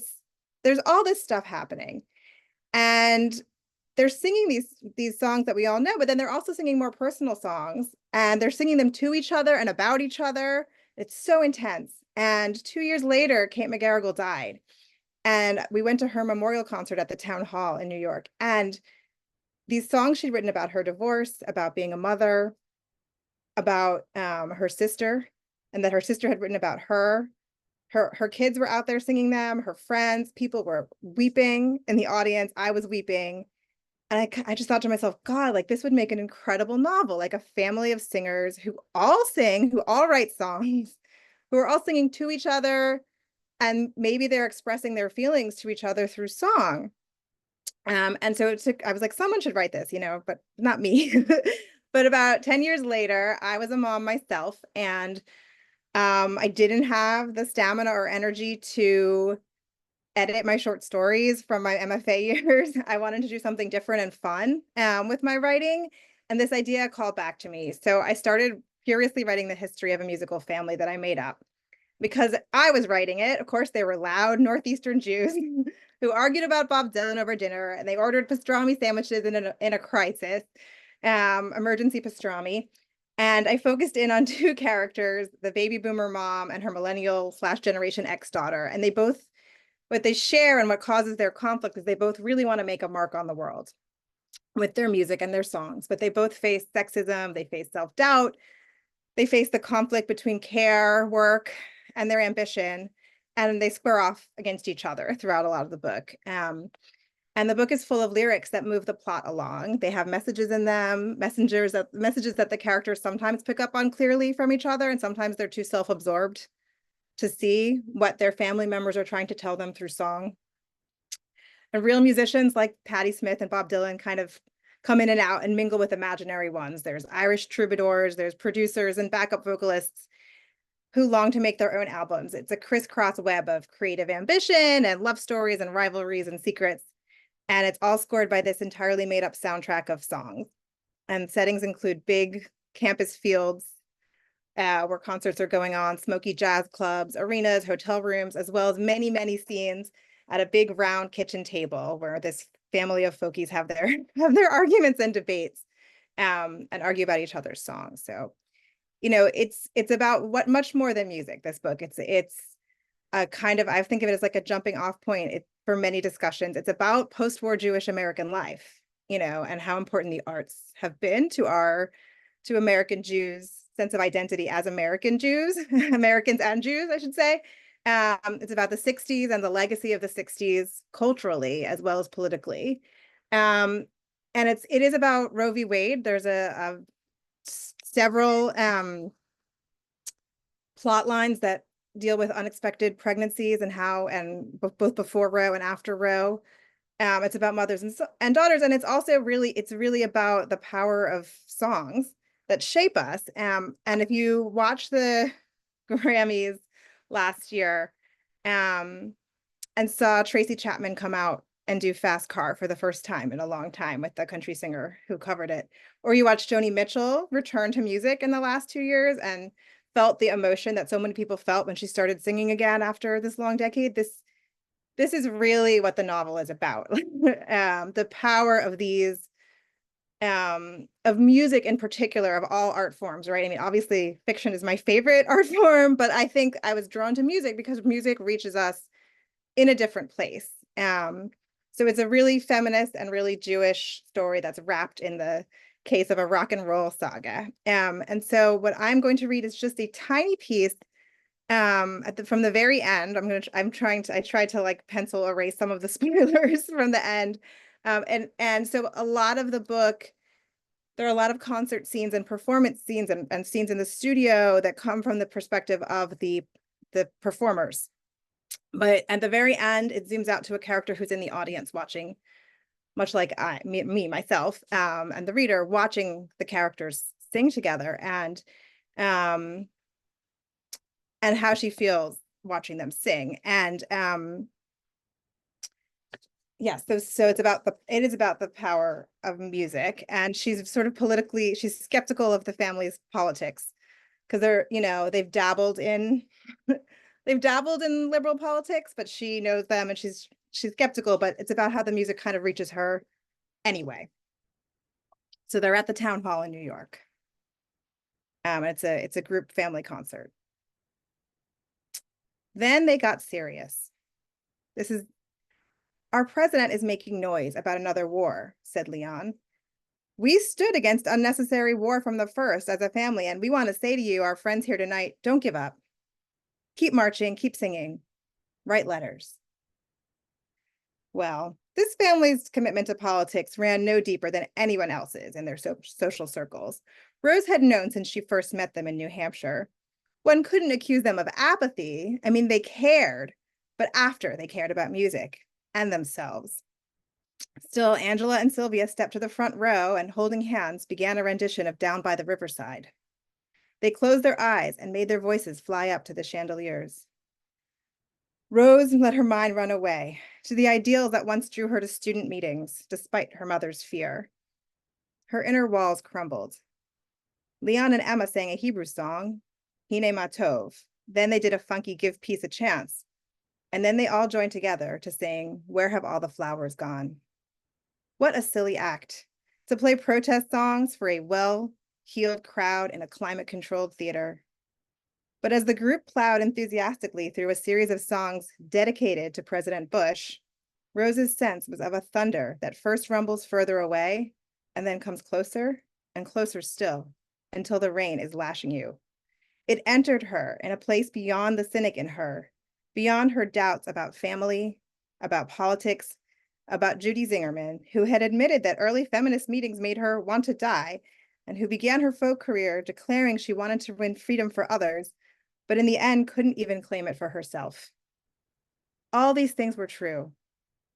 there's all this stuff happening. And they're singing these songs that we all know, but then they're also singing more personal songs, and they're singing them to each other and about each other. It's so intense. And 2 years later, Kate McGarrigle died. And we went to her memorial concert at the town hall in New York. And these songs she'd written about her divorce, about being a mother, about her sister, and that her sister had written about her. Her kids were out there singing them, her friends, people were weeping in the audience. I was weeping. And I just thought to myself, God, like this would make an incredible novel, like a family of singers who all sing, who all write songs, who are all singing to each other. And maybe they're expressing their feelings to each other through song. And so I was like, someone should write this, you know, but not me. But about 10 years later, I was a mom myself, and I didn't have the stamina or energy to edit my short stories from my MFA years. I wanted to do something different and fun with my writing. And this idea called back to me. So I started furiously writing the history of a musical family that I made up. Because I was writing it, of course, they were loud Northeastern Jews who argued about Bob Dylan over dinner, and they ordered pastrami sandwiches in a crisis, emergency pastrami. And I focused in on two characters, the baby boomer mom and her millennial/Generation X daughter. And what they share and what causes their conflict is they both really want to make a mark on the world with their music and their songs, but they both face sexism, they face self-doubt, they face the conflict between care, work, and their ambition, and they square off against each other throughout a lot of the book. And the book is full of lyrics that move the plot along. They have messages in them, messages that the characters sometimes pick up on clearly from each other, and sometimes they're too self-absorbed to see what their family members are trying to tell them through song. And real musicians like Patti Smith and Bob Dylan kind of come in and out and mingle with imaginary ones. There's Irish troubadours, there's producers and backup vocalists who long to make their own albums. It's a crisscross web of creative ambition and love stories and rivalries and secrets. And it's all scored by this entirely made up soundtrack of songs. And settings include big campus fields where concerts are going on, smoky jazz clubs, arenas, hotel rooms, as well as many, many scenes at a big round kitchen table where this family of folkies have their have their arguments and debates, and argue about each other's songs. So, you know, it's about what much more than music, this book. It's a kind of, I think of it as like a jumping off point for many discussions. It's about post-war Jewish American life, you know, and how important the arts have been to American Jews' sense of identity as American Jews, Americans and Jews, I should say. It's about the 60s and the legacy of the 60s culturally as well as politically. And it is about Roe v. Wade. There's several plot lines that deal with unexpected pregnancies and how, and both before Roe and after Roe. It's about mothers and daughters, and it's really about the power of songs that shape us. And if you watch the Grammys last year, and saw Tracy Chapman come out and do Fast Car for the first time in a long time with the country singer who covered it, or you watch Joni Mitchell return to music in the last 2 years and felt the emotion that so many people felt when she started singing again after this long decade, this is really what the novel is about. The power of these, of music in particular, of all art forms, right? I mean, obviously fiction is my favorite art form, but I think I was drawn to music because music reaches us in a different place. So it's a really feminist and really Jewish story that's wrapped in the case of a rock and roll saga. And so what I'm going to read is just a tiny piece from the very end. I tried to like pencil erase some of the spoilers from the end. And so a lot of the book, there are a lot of concert scenes and performance scenes and scenes in the studio that come from the perspective of the performers. But at the very end, it zooms out to a character who's in the audience watching, much like myself, and the reader watching the characters sing together, and how she feels watching them sing. And yes, so it is about the power of music. And she's sort of she's skeptical of the family's politics because they've dabbled in liberal politics, but she knows them and she's skeptical, but it's about how the music kind of reaches her anyway. So they're at the town hall in New York. It's a group family concert. Then they got serious. Our president is making noise about another war, said Leon. We stood against unnecessary war from the first as a family, and we want to say to you, our friends here tonight, don't give up. Keep marching, keep singing, write letters. Well, this family's commitment to politics ran no deeper than anyone else's in their social circles. Rose had known since she first met them in New Hampshire. One couldn't accuse them of apathy. I mean, they cared, but after they cared about music and themselves. Still, Angela and Sylvia stepped to the front row and, holding hands, began a rendition of Down by the Riverside. They closed their eyes and made their voices fly up to the chandeliers. Rose let her mind run away to the ideals that once drew her to student meetings, despite her mother's fear. Her inner walls crumbled. Leon and Emma sang a Hebrew song, Hine Ma Tov. Then they did a funky Give Peace a Chance. And then they all joined together to sing, Where Have All the Flowers Gone? What a silly act, to play protest songs for a well-heeled crowd in a climate-controlled theater. But as the group plowed enthusiastically through a series of songs dedicated to President Bush, Rose's sense was of a thunder that first rumbles further away and then comes closer and closer still until the rain is lashing you. It entered her in a place beyond the cynic in her, beyond her doubts about family, about politics, about Judy Zingerman, who had admitted that early feminist meetings made her want to die, and who began her folk career declaring she wanted to win freedom for others, but in the end couldn't even claim it for herself. All these things were true,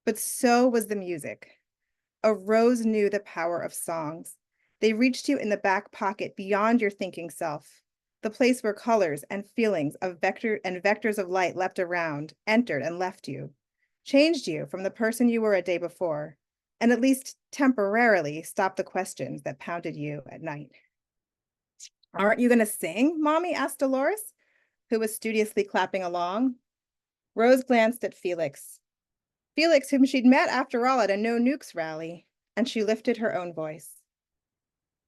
but so was the music. A Rose knew the power of songs. They reached you in the back pocket beyond your thinking self, the place where colors and feelings of vectors of light leapt around, entered and left you, changed you from the person you were a day before, and at least temporarily stopped the questions that pounded you at night. Aren't you going to sing, Mommy? Asked Dolores, who was studiously clapping along. Rose glanced at Felix. Felix, whom she'd met after all at a No Nukes rally, and she lifted her own voice.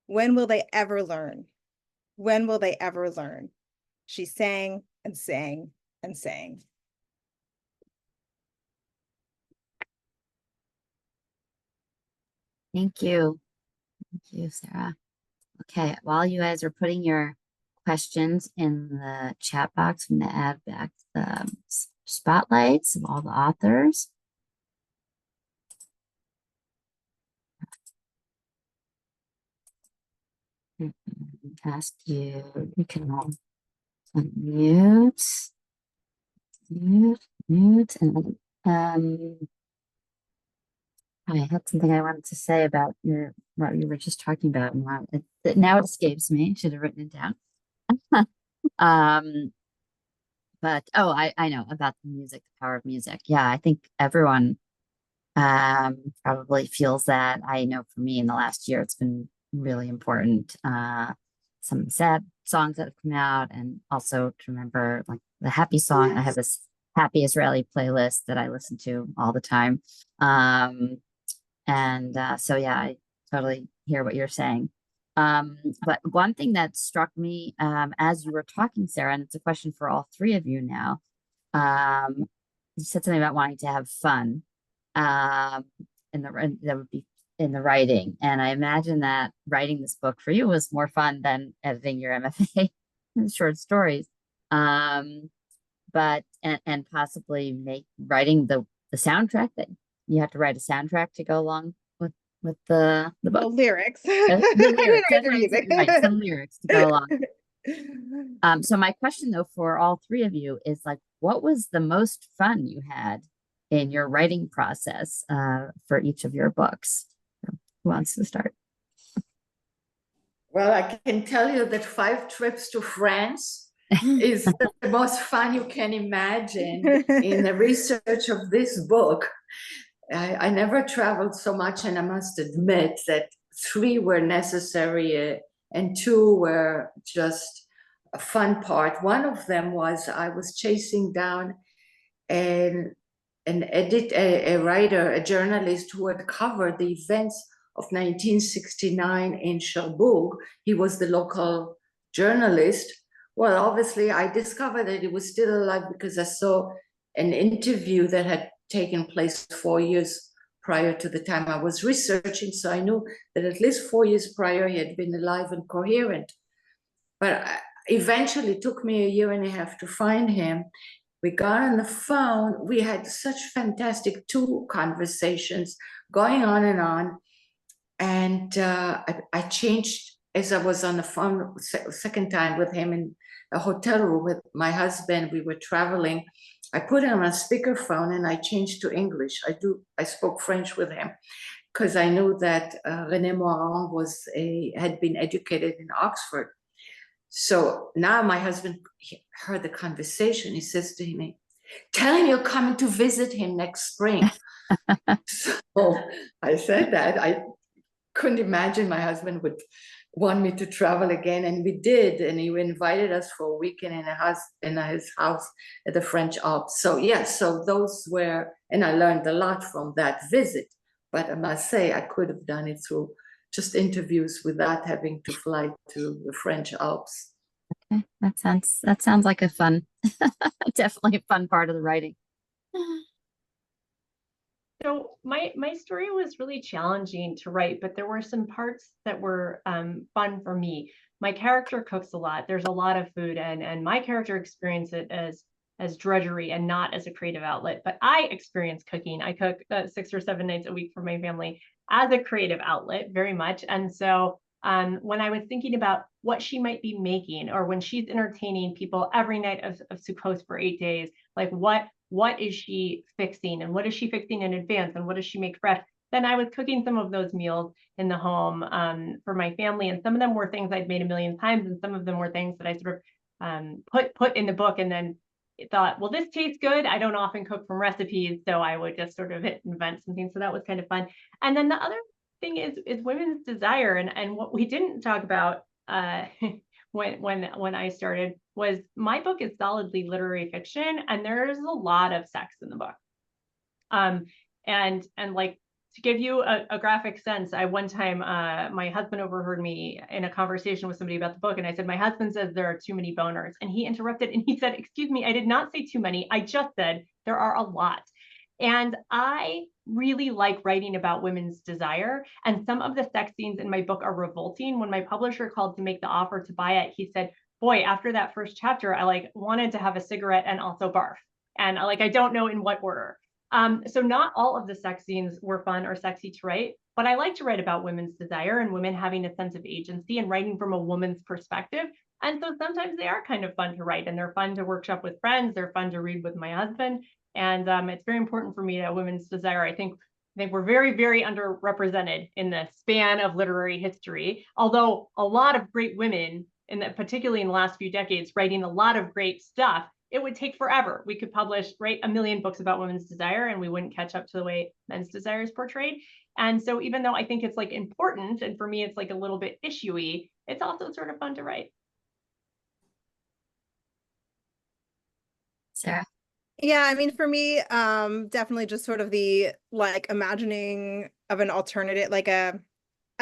When will they ever learn? When will they ever learn? She sang and sang and sang. Thank you. Thank you, Sarah. Okay, while you guys are putting your questions in the chat box, I'm going to add back the spotlights of all the authors. Ask you, you can all unmute, mute, and I had something I wanted to say about what you were just talking about, and now it escapes me. Should have written it down. But I know about the music, the power of music. Yeah, I think everyone probably feels that. I know for me in the last year, it's been really important. Some sad songs that have come out, and also to remember like the happy song. I have this happy Israeli playlist that I listen to all the time. So yeah, I totally hear what you're saying. But one thing that struck me as you were talking, Sarah, and it's a question for all three of you now. You said something about wanting to have fun that would be in the writing. And I imagine that writing this book for you was more fun than editing your MFA short stories. But possibly writing the soundtrack that you have to write a soundtrack to go along with the book. The lyrics. The lyrics. I didn't write the music. Right, some lyrics to go along. So my question though for all three of you is like, what was the most fun you had in your writing process for each of your books? Who wants to start? Well, I can tell you that 5 trips to France is the most fun you can imagine in the research of this book. I never traveled so much, and I must admit that 3 were necessary and 2 were just a fun part. One of them was I was chasing down a writer, a journalist who had covered the events of 1969 in Cherbourg. He was the local journalist. Well, obviously, I discovered that he was still alive because I saw an interview that had taken place 4 years prior to the time I was researching. So I knew that at least 4 years prior, he had been alive and coherent. But eventually, it took me a year and a half to find him. We got on the phone. We had such fantastic 2 conversations going on. And I changed as I was on the phone second time with him in a hotel room with my husband. We were traveling. I put him on a speakerphone and I changed to English. I spoke French with him because I knew that René Moirand had been educated in Oxford. So now my husband heard the conversation. He says to me, "Tell him you're coming to visit him next spring." So I said that. I couldn't imagine my husband would want me to travel again, and we did. And he invited us for a weekend in his house at the French Alps. So so those were, and I learned a lot from that visit. But I must say, I could have done it through just interviews without having to fly to the French Alps. Okay, that sounds like a fun, definitely a fun part of the writing. So my story was really challenging to write, but there were some parts that were fun for me. My character cooks a lot. There's a lot of food, and my character experienced it as drudgery and not as a creative outlet. But I experience cooking. I cook 6 or 7 nights a week for my family as a creative outlet, very much. And so when I was thinking about what she might be making, or when she's entertaining people every night of Sukkot for 8 days, like what is she fixing, and what is she fixing in advance, and what does she make fresh? Then I was cooking some of those meals in the home for my family, and some of them were things I'd made a million times, and some of them were things that I sort of put in the book, and then thought, well, this tastes good. I don't often cook from recipes, so I would just sort of invent something. So that was kind of fun. And then the other thing is women's desire, and what we didn't talk about when I started was my book is solidly literary fiction, and there's a lot of sex in the book. And like, to give you a graphic sense, one time my husband overheard me in a conversation with somebody about the book, and I said, my husband says there are too many boners, and he interrupted and he said, excuse me, I did not say too many, I just said there are a lot. And I really like writing about women's desire, and some of the sex scenes in my book are revolting. When my publisher called to make the offer to buy it, he said, boy, after that first chapter, I like wanted to have a cigarette and also barf, and like I don't know in what order. So not all of the sex scenes were fun or sexy to write, but I like to write about women's desire and women having a sense of agency and writing from a woman's perspective. And so sometimes they are kind of fun to write, and they're fun to workshop with friends. They're fun to read with my husband. And it's very important for me that women's desire, I think we're very, very underrepresented in the span of literary history. Although a lot of great women, particularly in the last few decades, writing a lot of great stuff, it would take forever. We could publish, right, 1 million books about women's desire, and we wouldn't catch up to the way men's desire is portrayed. And so even though I think it's like important, and for me it's like a little bit issue-y, it's also sort of fun to write. Sarah? Yeah, I mean, for me, definitely just sort of the like imagining of an alternative, like an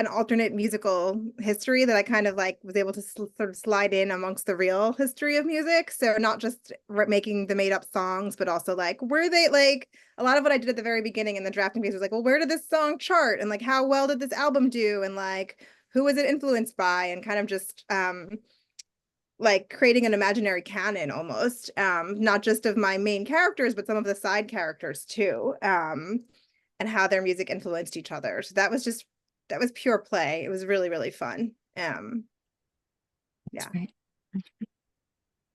alternate musical history that I kind of like was able to sort of slide in amongst the real history of music. So not just making the made up songs, but also like, were they like, a lot of what I did at the very beginning in the drafting phase was like, well, where did this song chart? And like, how well did this album do? And like, who was it influenced by? And kind of just, like creating an imaginary canon almost, not just of my main characters, but some of the side characters too, and how their music influenced each other. So that was pure play. It was really, really fun. Yeah. Right.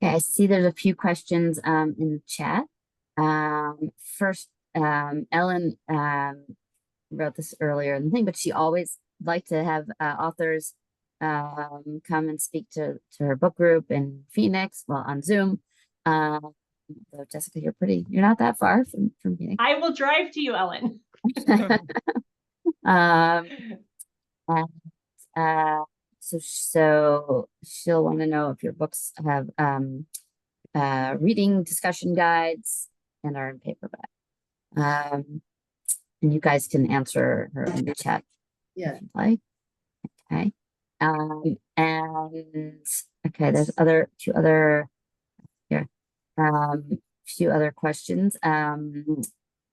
Okay, I see there's a few questions in the chat. First, Ellen wrote this earlier in the thing, but she always liked to have authors come and speak to her book group in Phoenix, well, on Zoom. So Jessica, you're not that far from Phoenix. I will drive to you, Ellen. So she'll want to know if your books have reading discussion guides and are in paperback. And you guys can answer her in the chat. Yeah. If you'd like. Okay. And okay, there's few other questions from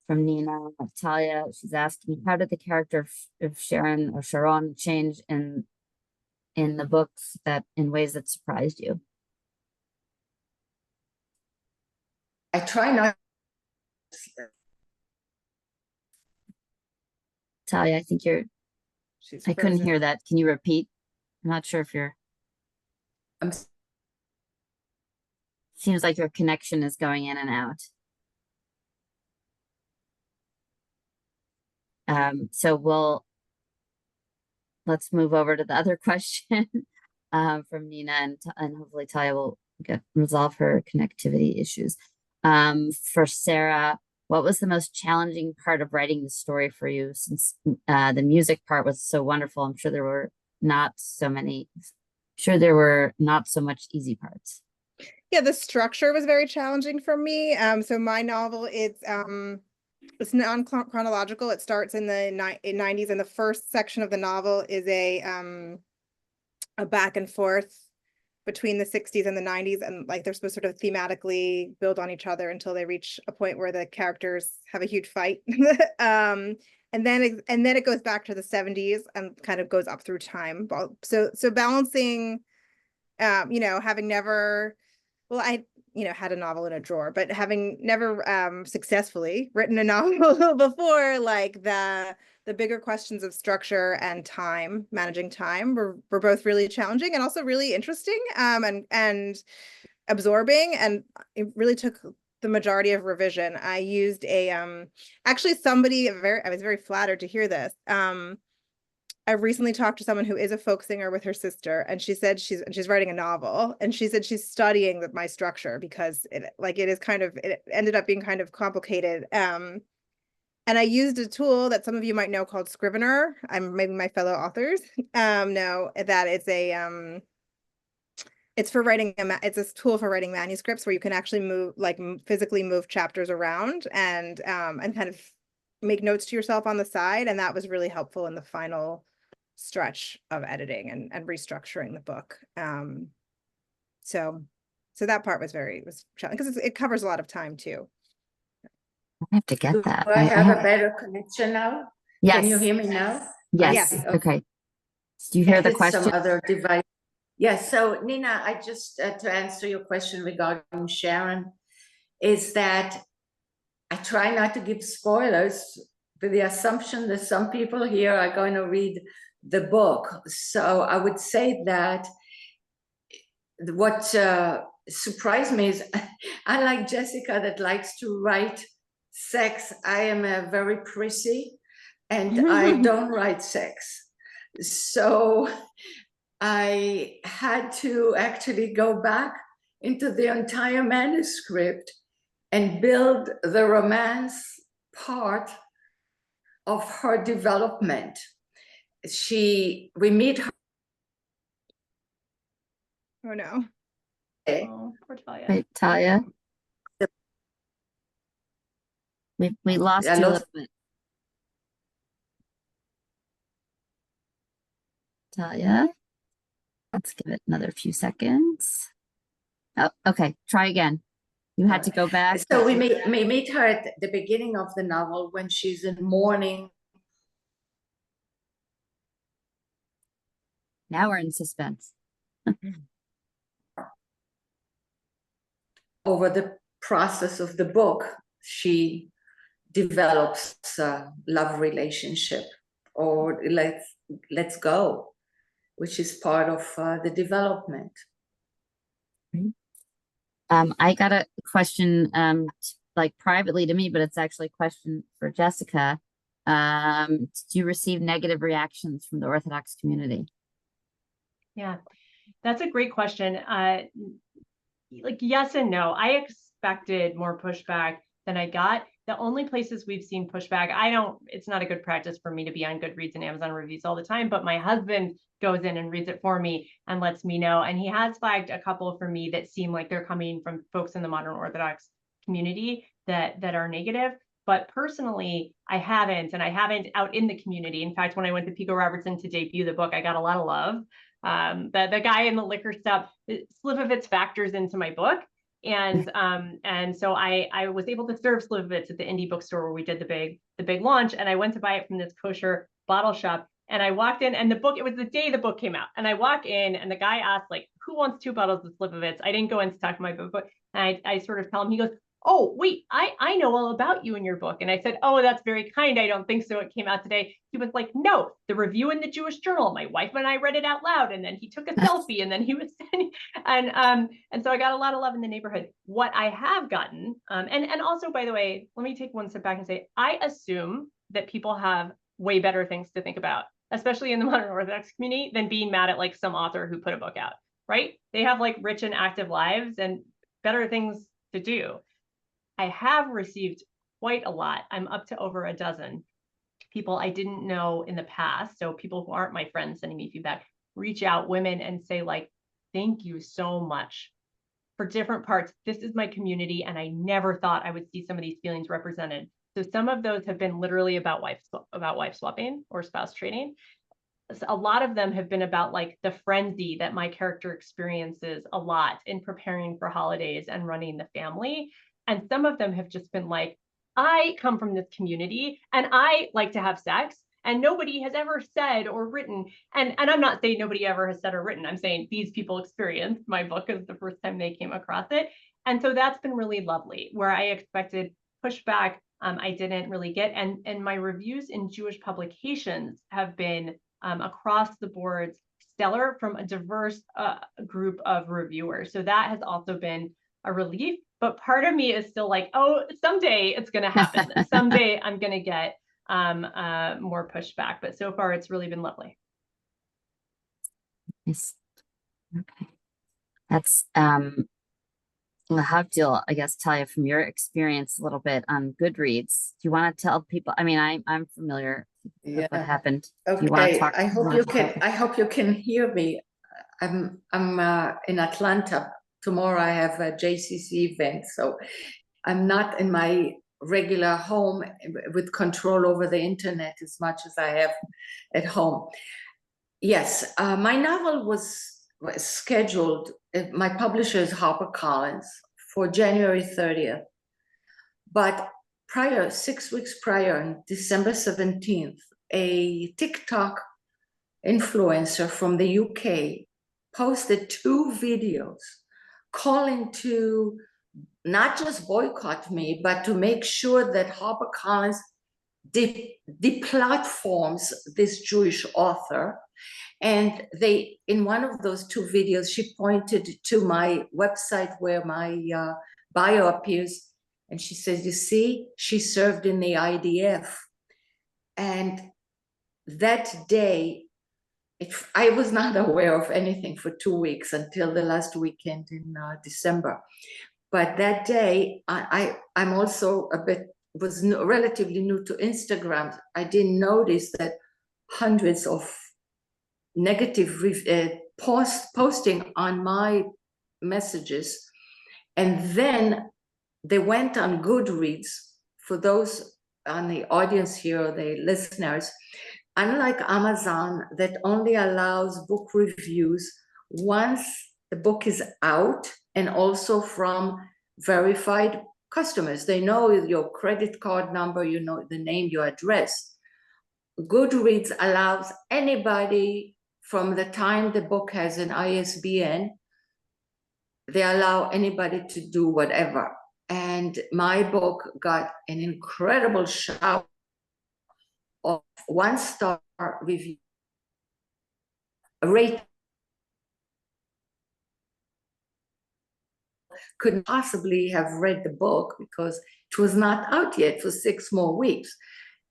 Nina. Talia, she's asking, how did the character of Sharon change in the books in ways that surprised you? I try not. Talia, I think I couldn't hear that. Can you repeat? I'm not sure if seems like your connection is going in and out. So let's move over to the other question from Nina, and hopefully Talia will resolve her connectivity issues. For Sarah, what was the most challenging part of writing the story for you? Since the music part was so wonderful, I'm sure there were not so much easy parts. Yeah, the structure was very challenging for me. So my novel, it's non-chronological. It starts in the 90s, and the first section of the novel is a back and forth between the 60s and the 90s, and like they're supposed to sort of thematically build on each other until they reach a point where the characters have a huge fight. And then it goes back to the 70s and kind of goes up through time. So balancing, having never, well, I had a novel in a drawer, but having never successfully written a novel before, like the bigger questions of structure and time, managing time were both really challenging and also really interesting, and absorbing. And it really took the majority of revision. I used actually I was very flattered to hear this. I recently talked to someone who is a folk singer with her sister, and she said she's writing a novel, and she said she's studying my structure because it ended up being kind of complicated. And I used a tool that some of you might know called Scrivener. Maybe my fellow authors know that it's for writing it's a tool for writing manuscripts where you can actually physically move chapters around and kind of make notes to yourself on the side, and that was really helpful in the final stretch of editing and restructuring the book. So that part was challenging because it covers a lot of time too. I have to get Do that. I have a better connection now? Yes. Can you hear me now? Yes. Yes. Okay. Do you hear the Hit question? some other device. Yes. So Nina, I just to answer your question regarding Sharon, is that I try not to give spoilers with the assumption that some people here are going to read the book. So I would say that what surprised me is I like Jessica that likes to write sex. I am a very prissy and I don't write sex. So I had to actually go back into the entire manuscript and build the romance part of her development. We meet her. Oh no. Oh, poor Talia. Wait, Talia. We lost you a little bit. Talia. Let's give it another few seconds. Oh, okay. Try again. You had to go back. So we meet her at the beginning of the novel when she's in mourning. Now we're in suspense. Over the process of the book, she develops a love relationship, or let's go, which is part of the development. I got a question, like privately to me, but it's actually a question for Jessica. Did you receive negative reactions from the Orthodox community? Yeah, that's a great question. Like yes and no. I expected more pushback than I got. The only places we've seen pushback, it's not a good practice for me to be on Goodreads and Amazon reviews all the time, but my husband goes in and reads it for me and lets me know. And he has flagged a couple for me that seem like they're coming from folks in the modern Orthodox community that are negative. But personally, I haven't out in the community. In fact, when I went to Pico Robertson to debut the book, I got a lot of love. The guy in the liquor stuff, Slivovitz factors into my book. And so I was able to serve Slivovitz at the indie bookstore where we did the big launch. And I went to buy it from this kosher bottle shop. And I walked in and it was the day the book came out. And I walk in and the guy asked, like, who wants 2 bottles of Slivovitz? I didn't go in to talk to my book. And I sort of tell him, he goes, oh, wait, I know all about you and your book. And I said, oh, that's very kind. I don't think so. It came out today. He was like, no, the review in the Jewish Journal. My wife and I read it out loud. And then he took a selfie and then he was, and so I got a lot of love in the neighborhood. What I have gotten, and also, by the way, let me take one step back and say, I assume that people have way better things to think about, especially in the modern Orthodox community, than being mad at like some author who put a book out, right? They have like rich and active lives and better things to do. I have received quite a lot. I'm up to over a dozen people I didn't know in the past. So people who aren't my friends sending me feedback, reach out, women, and say like, thank you so much for different parts. This is my community. And I never thought I would see some of these feelings represented. So some of those have been literally about wife swapping or spouse trading. A lot of them have been about like the frenzy that my character experiences a lot in preparing for holidays and running the family. And some of them have just been like, I come from this community and I like to have sex and nobody has ever said or written. And I'm not saying nobody ever has said or written. I'm saying these people experienced my book as the first time they came across it. And so that's been really lovely, where I expected pushback. I didn't really get. And my reviews in Jewish publications have been across the board stellar from a diverse group of reviewers. So that has also been a relief. But part of me is still like, oh, someday it's going to happen. Someday I'm going to get more pushback. But so far, it's really been lovely. Yes. Okay. That's Havdil, I guess, Talia, from your experience a little bit on Goodreads. Do you want to tell people? I mean, I'm familiar with what happened. Okay. Do you want to talk? I hope you can hear me. I'm in Atlanta. Tomorrow I have a JCC event, so I'm not in my regular home with control over the internet as much as I have at home. Yes, my novel was scheduled, my publisher is HarperCollins, for January 30th. But 6 weeks prior, on December 17th, a TikTok influencer from the UK posted 2 videos calling to not just boycott me, but to make sure that HarperCollins deplatforms this Jewish author. And they, in one of those 2 videos, she pointed to my website where my bio appears. And she says, you see, she served in the IDF. And that day, I was not aware of anything for 2 weeks until the last weekend in December. But that day, I'm also was relatively new to Instagram. I didn't notice that hundreds of negative posting on my messages. And then they went on Goodreads. For those on the audience here, or the listeners, unlike Amazon that only allows book reviews once the book is out, and also from verified customers. They know your credit card number, you know the name, your address. Goodreads allows anybody from the time the book has an ISBN, they allow anybody to do whatever. And my book got an incredible shower of 1-star review rate. Couldn't possibly have read the book because it was not out yet for 6 more weeks.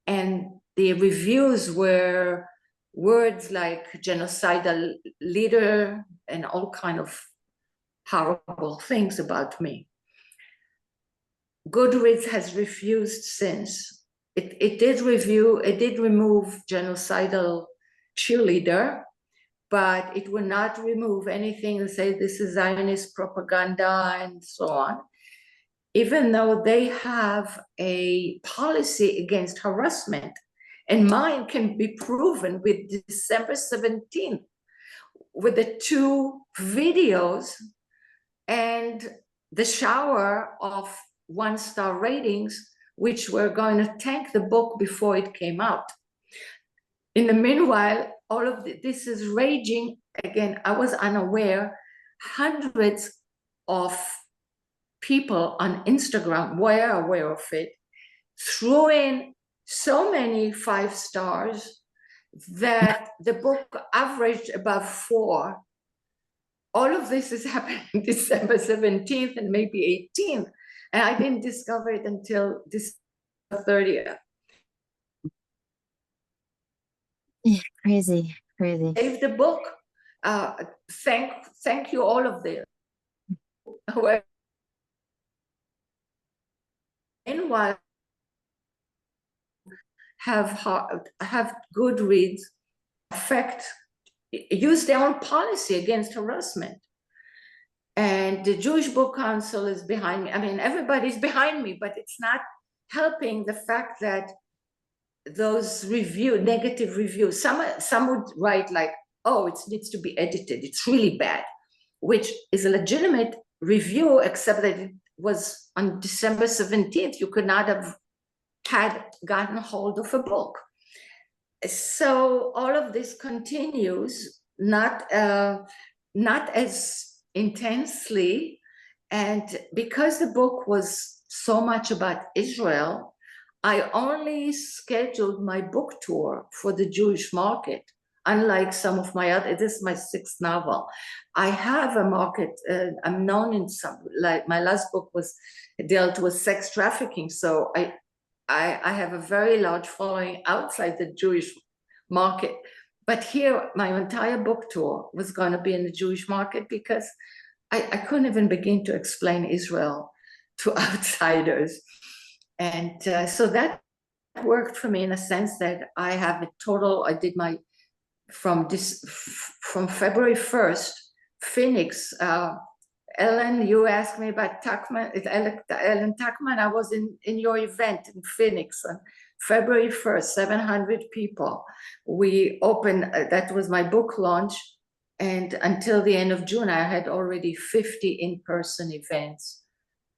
And the reviews were words like genocidal leader and all kind of horrible things about me. Goodreads has refused since. It did remove genocidal cheerleader, but it will not remove anything and say this is Zionist propaganda and so on, even though they have a policy against harassment. And mine can be proven with December 17th, with the 2 videos and the shower of 1-star ratings, which were going to tank the book before it came out. In the meanwhile, all of this is raging. Again, I was unaware. Hundreds of people on Instagram were aware of it, threw in so many 5 stars that the book averaged above 4. All of this is happening December 17th and maybe 18th. And I didn't discover it until December 30th. Yeah, crazy. Save the book. Thank you, all of them. Meanwhile, have Goodreads use their own policy against harassment. And the Jewish Book Council is behind me. I mean, everybody's behind me, but it's not helping the fact that those negative reviews, some would write like, oh, it needs to be edited, it's really bad, which is a legitimate review, except that it was on December 17th. You could not have gotten hold of a book. So all of this continues, not as intensely. And because the book was so much about Israel, I only scheduled my book tour for the Jewish market. Unlike some of my other, this is my 6th novel. I have a market, I'm known in some, like my last book dealt with sex trafficking. So I have a very large following outside the Jewish market. But here, my entire book tour was going to be in the Jewish market because I couldn't even begin to explain Israel to outsiders. And so that worked for me in a sense that I have a total, I did my, from February 1st, Phoenix Ellen, you asked me about Tuckman. It's Ellen Tuckman. I was in your event in Phoenix on February 1st, 700 people. We opened, that was my book launch. And until the end of June, I had already 50 in-person events.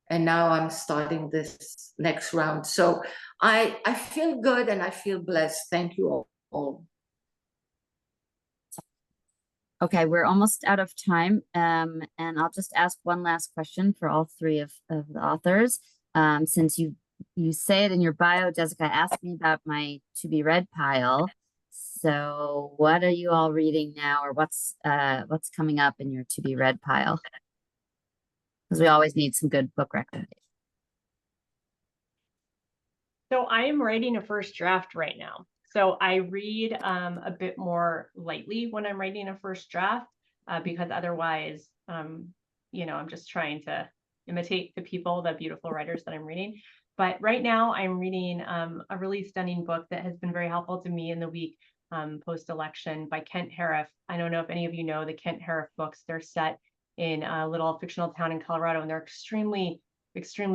And now I'm starting this next round. So I feel good and I feel blessed. Thank you all. Okay, we're almost out of time. And I'll just ask one last question for all three of the authors. Since you say it in your bio, Jessica asked me about my to be read pile. So what are you all reading now, or what's coming up in your to be read pile? Because we always need some good book recommendations. So I am writing a first draft right now. So I read a bit more lightly when I'm writing a first draft, because otherwise, you know, I'm just trying to imitate the people, the beautiful writers that I'm reading. But right now I'm reading a really stunning book that has been very helpful to me in the week post-election by Kent Harif. I don't know if any of you know the Kent Harif books. They're set in a little fictional town in Colorado, and they're extremely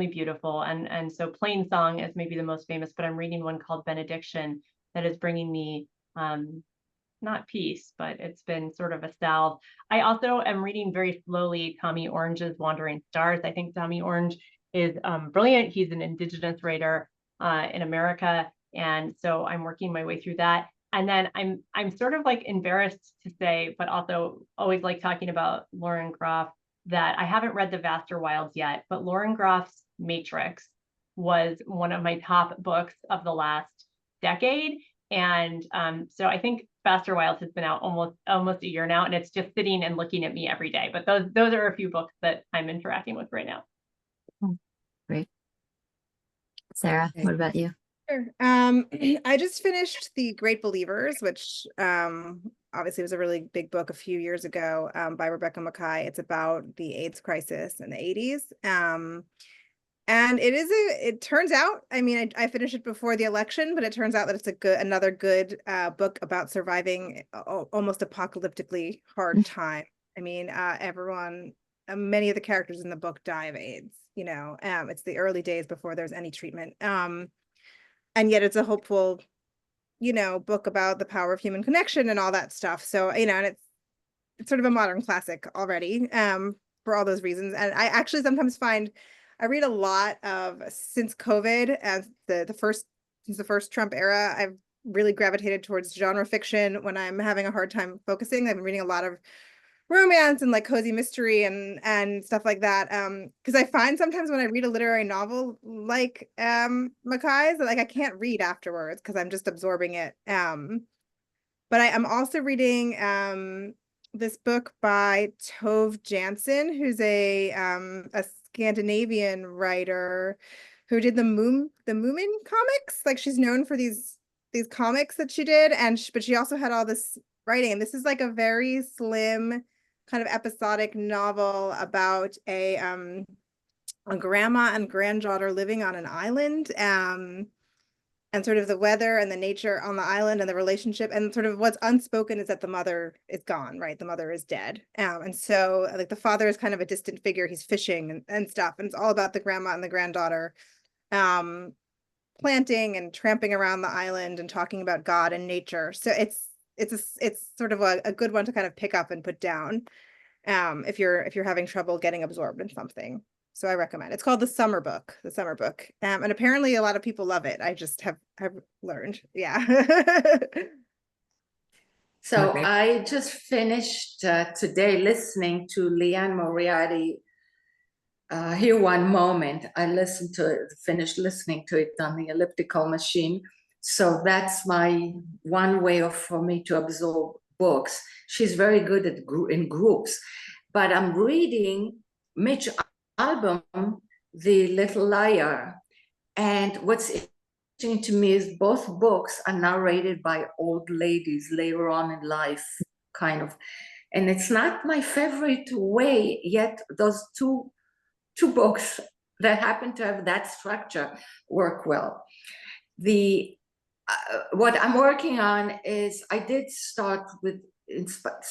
beautiful. And so Plain Song is maybe the most famous, but I'm reading one called Benediction that is bringing me not peace, but it's been sort of a salve. I also am reading very slowly Tommy Orange's Wandering Stars. I think Tommy Orange is brilliant. He's an Indigenous writer in America, and so I'm working my way through that. And then I'm sort of like embarrassed to say, but also always like talking about Lauren Groff, that I haven't read The Vaster Wilds yet, but Lauren Groff's Matrix was one of my top books of the last decade. And so I think Vaster Wilds has been out almost a year now, and it's just sitting and looking at me every day. But those are a few books that I'm interacting with right now. Great. Sarah, what about you? Sure. I just finished The Great Believers, which obviously was a really big book a few years ago by Rebecca Makkai. It's about the AIDS crisis in the 80s. And it turns out, I mean, I finished it before the election, but it turns out that it's another good book about surviving almost apocalyptically hard time. I mean, many of the characters in the book die of AIDS, you know. It's the early days before there's any treatment. And yet it's a hopeful, you know, book about the power of human connection and all that stuff. So, you know, and it's sort of a modern classic already for all those reasons. And I actually sometimes find I read a lot since COVID and since the first Trump era, I've really gravitated towards genre fiction when I'm having a hard time focusing. I've been reading a lot of romance and like cozy mystery and stuff like that. Because I find sometimes when I read a literary novel like Mackay's, like I can't read afterwards because I'm just absorbing it. But I'm also reading this book by Tove Jansson, who's a Scandinavian writer who did the Moomin comics. Like she's known for these comics that she did, but she also had all this writing. And this is like a very slim kind of episodic novel about a grandma and granddaughter living on an island. And sort of the weather and the nature on the island and the relationship, and sort of what's unspoken is that the mother is gone, right? The mother is dead. And so like the father is kind of a distant figure. He's fishing and stuff. And it's all about the grandma and the granddaughter planting and tramping around the island and talking about God and nature. So it's sort of a good one to kind of pick up and put down if you're having trouble getting absorbed in something. So I recommend. It's called The Summer Book. And apparently a lot of people love it. I just have learned. Yeah. So I just finished today listening to Leanne Moriarty, Here One Moment. I finished listening to it on the elliptical machine. So that's my one way for me to absorb books. She's very good in groups. But I'm reading Mitch Albom, The Little Liar. And what's interesting to me is both books are narrated by old ladies later on in life, kind of. And it's not my favorite way, yet those two books that happen to have that structure work well. What I'm working on is I did start with in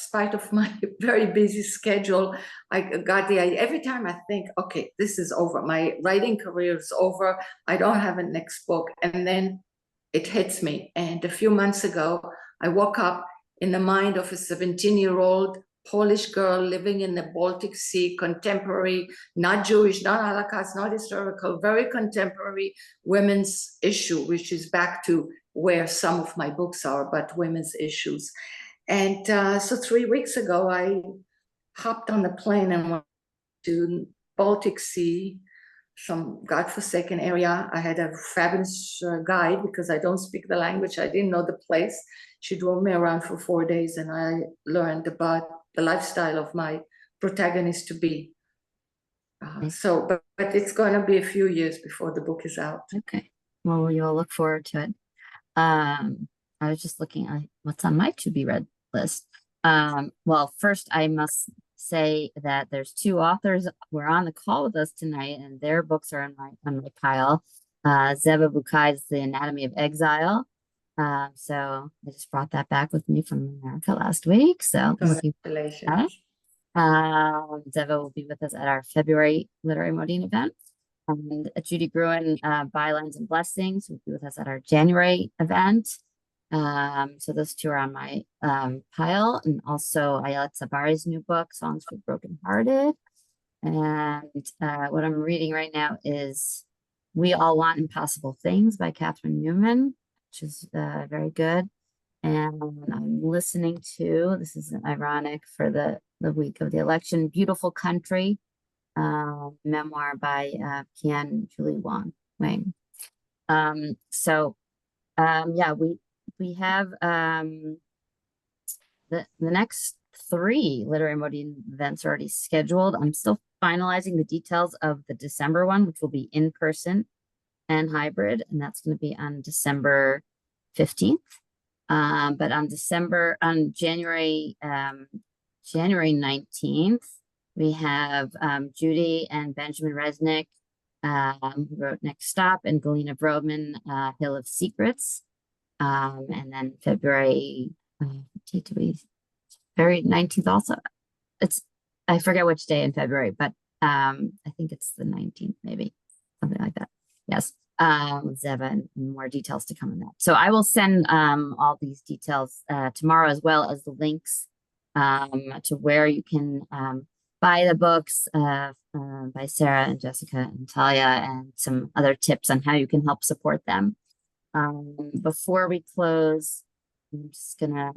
spite of my very busy schedule, I got the idea. Every time I think, okay, this is over, my writing career is over, I don't have a next book, and then it hits me. And a few months ago, I woke up in the mind of a 17-year-old Polish girl living in the Baltic Sea, contemporary, not Jewish, not Holocaust, not historical, very contemporary women's issue, which is back to where some of my books are, but women's issues. And so 3 weeks ago, I hopped on the plane and went to Baltic Sea, some godforsaken area. I had a fabulous guide because I don't speak the language. I didn't know the place. She drove me around for 4 days, and I learned about the lifestyle of my protagonist to be. But it's going to be a few years before the book is out. Okay. Well, you'll look forward to it. I was just looking at what's on my to-be read list. Well, first I must say that there's 2 authors who are on the call with us tonight, and their books are on my pile. Zeva Bukai's The Anatomy of Exile. So I just brought that back with me from America last week. So Congratulations. Zeva will be with us at our February Literary Modiin event. And Judy Gruen, Bylines and Blessings, will be with us at our January event. So those 2 are on my pile. And also Ayelet Sabari's new book, Songs for the Brokenhearted. And what I'm reading right now is We All Want Impossible Things by Catherine Newman, which is very good. And I'm listening to, this is ironic for the week of the election, Beautiful Country, memoir by Kian Julie Wang. Yeah, we have the next 3 Literary Modiin events already scheduled. I'm still finalizing the details of the December one, which will be in person and hybrid, and that's going to be on December 15th. But on January 19th, we have Judy and Benjamin Resnick, who wrote Next Stop, and Galina Brodman, Hill of Secrets. And then February 19th also. I forget which day in February, but I think it's the 19th, maybe something like that. Yes. Zeva, and more details to come on that. So I will send all these details tomorrow, as well as the links to where you can buy the books by Sarah and Jessica and Talia, and some other tips on how you can help support them. Before we close, I'm just gonna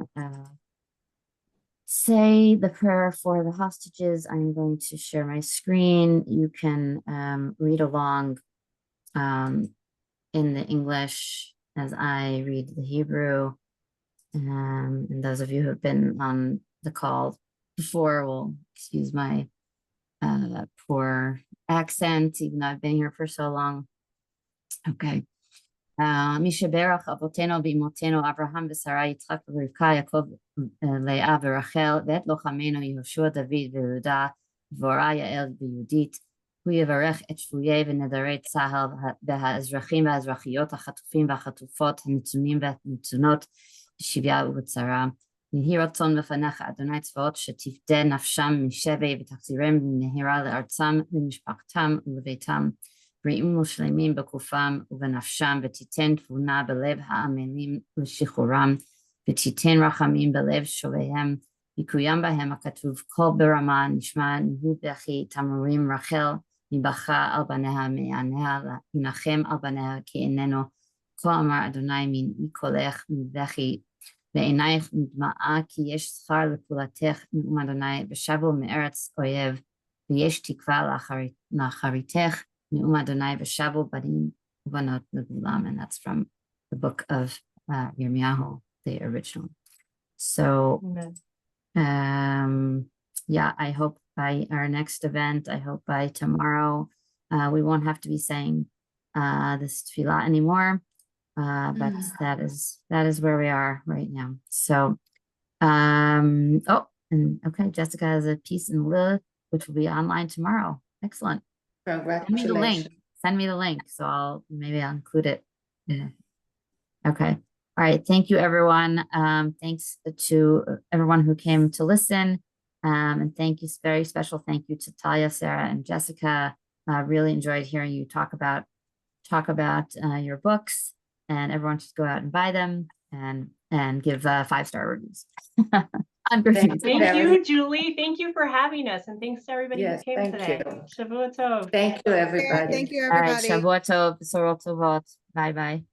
say the prayer for the hostages. I'm going to share my screen. You can read along in the English as I read the Hebrew. And those of you who have been on the call before will excuse my poor accent, even though I've been here for so long. Okay. מי שברך אבותינו ואמותינו אברהם ושרה יצחק ורבקה יעקב לאה ורחל ואת לוחמינו יהושע דוד ויהודה דבורה יעל ויהודית, הוא יברך את שבויי ונעדרי צה"ל והאזרחים והאזרחיות, החטופים והחטופות, הניצולים והניצולות בשביה ובצרה. יהי רצון בפניך אדוני צבאות שתפדה נפשם משבי ותחזירם במהרה לארצם למשפחתם ולביתם, בריאים ושלמים בגופם ובנפשם, ותיתן תבונה בלב העמלים לשחרורם, ותיתן רחמים בלב שובעיהם, יקוים בהם הכתוב קול ברמה נשמע ניהוד בכי תמרורים, רחל מבכה על בניה מעניה לנחם על בניה כי איננו, כה אמר אדוני מנעי קולך מבכי ועינייך מדמעה, כי יש שכר לפעולתך נאום אדוני, ושבו מארץ אויב, ויש תקווה לאחריתך נאום אדוני, ושבו בנים ובנות לגבולם. And that's from the book of Yirmiyahu, the original. So yeah, I hope by our next event, I hope by tomorrow, we won't have to be saying this tefillah anymore. But that is where we are right now. So and okay, Jessica has a piece in Lilith, which will be online tomorrow. Excellent. Congratulations. Send me the link so I'll include it. Yeah. Okay. All right. Thank you, everyone. Thanks to everyone who came to listen. And thank you, very special thank you to Talia, Sarah, and Jessica. Really enjoyed hearing you talk about your books, and everyone should go out and buy them and give 5-star reviews. On Goodreads. Thank you, Julie. Thank you for having us, and thanks to everybody Yes, who came thank today. you. Shavua tov. Thank you, everybody. Thank you, All right. everybody. Shavuot tov, B'sorot tovot. Bye bye.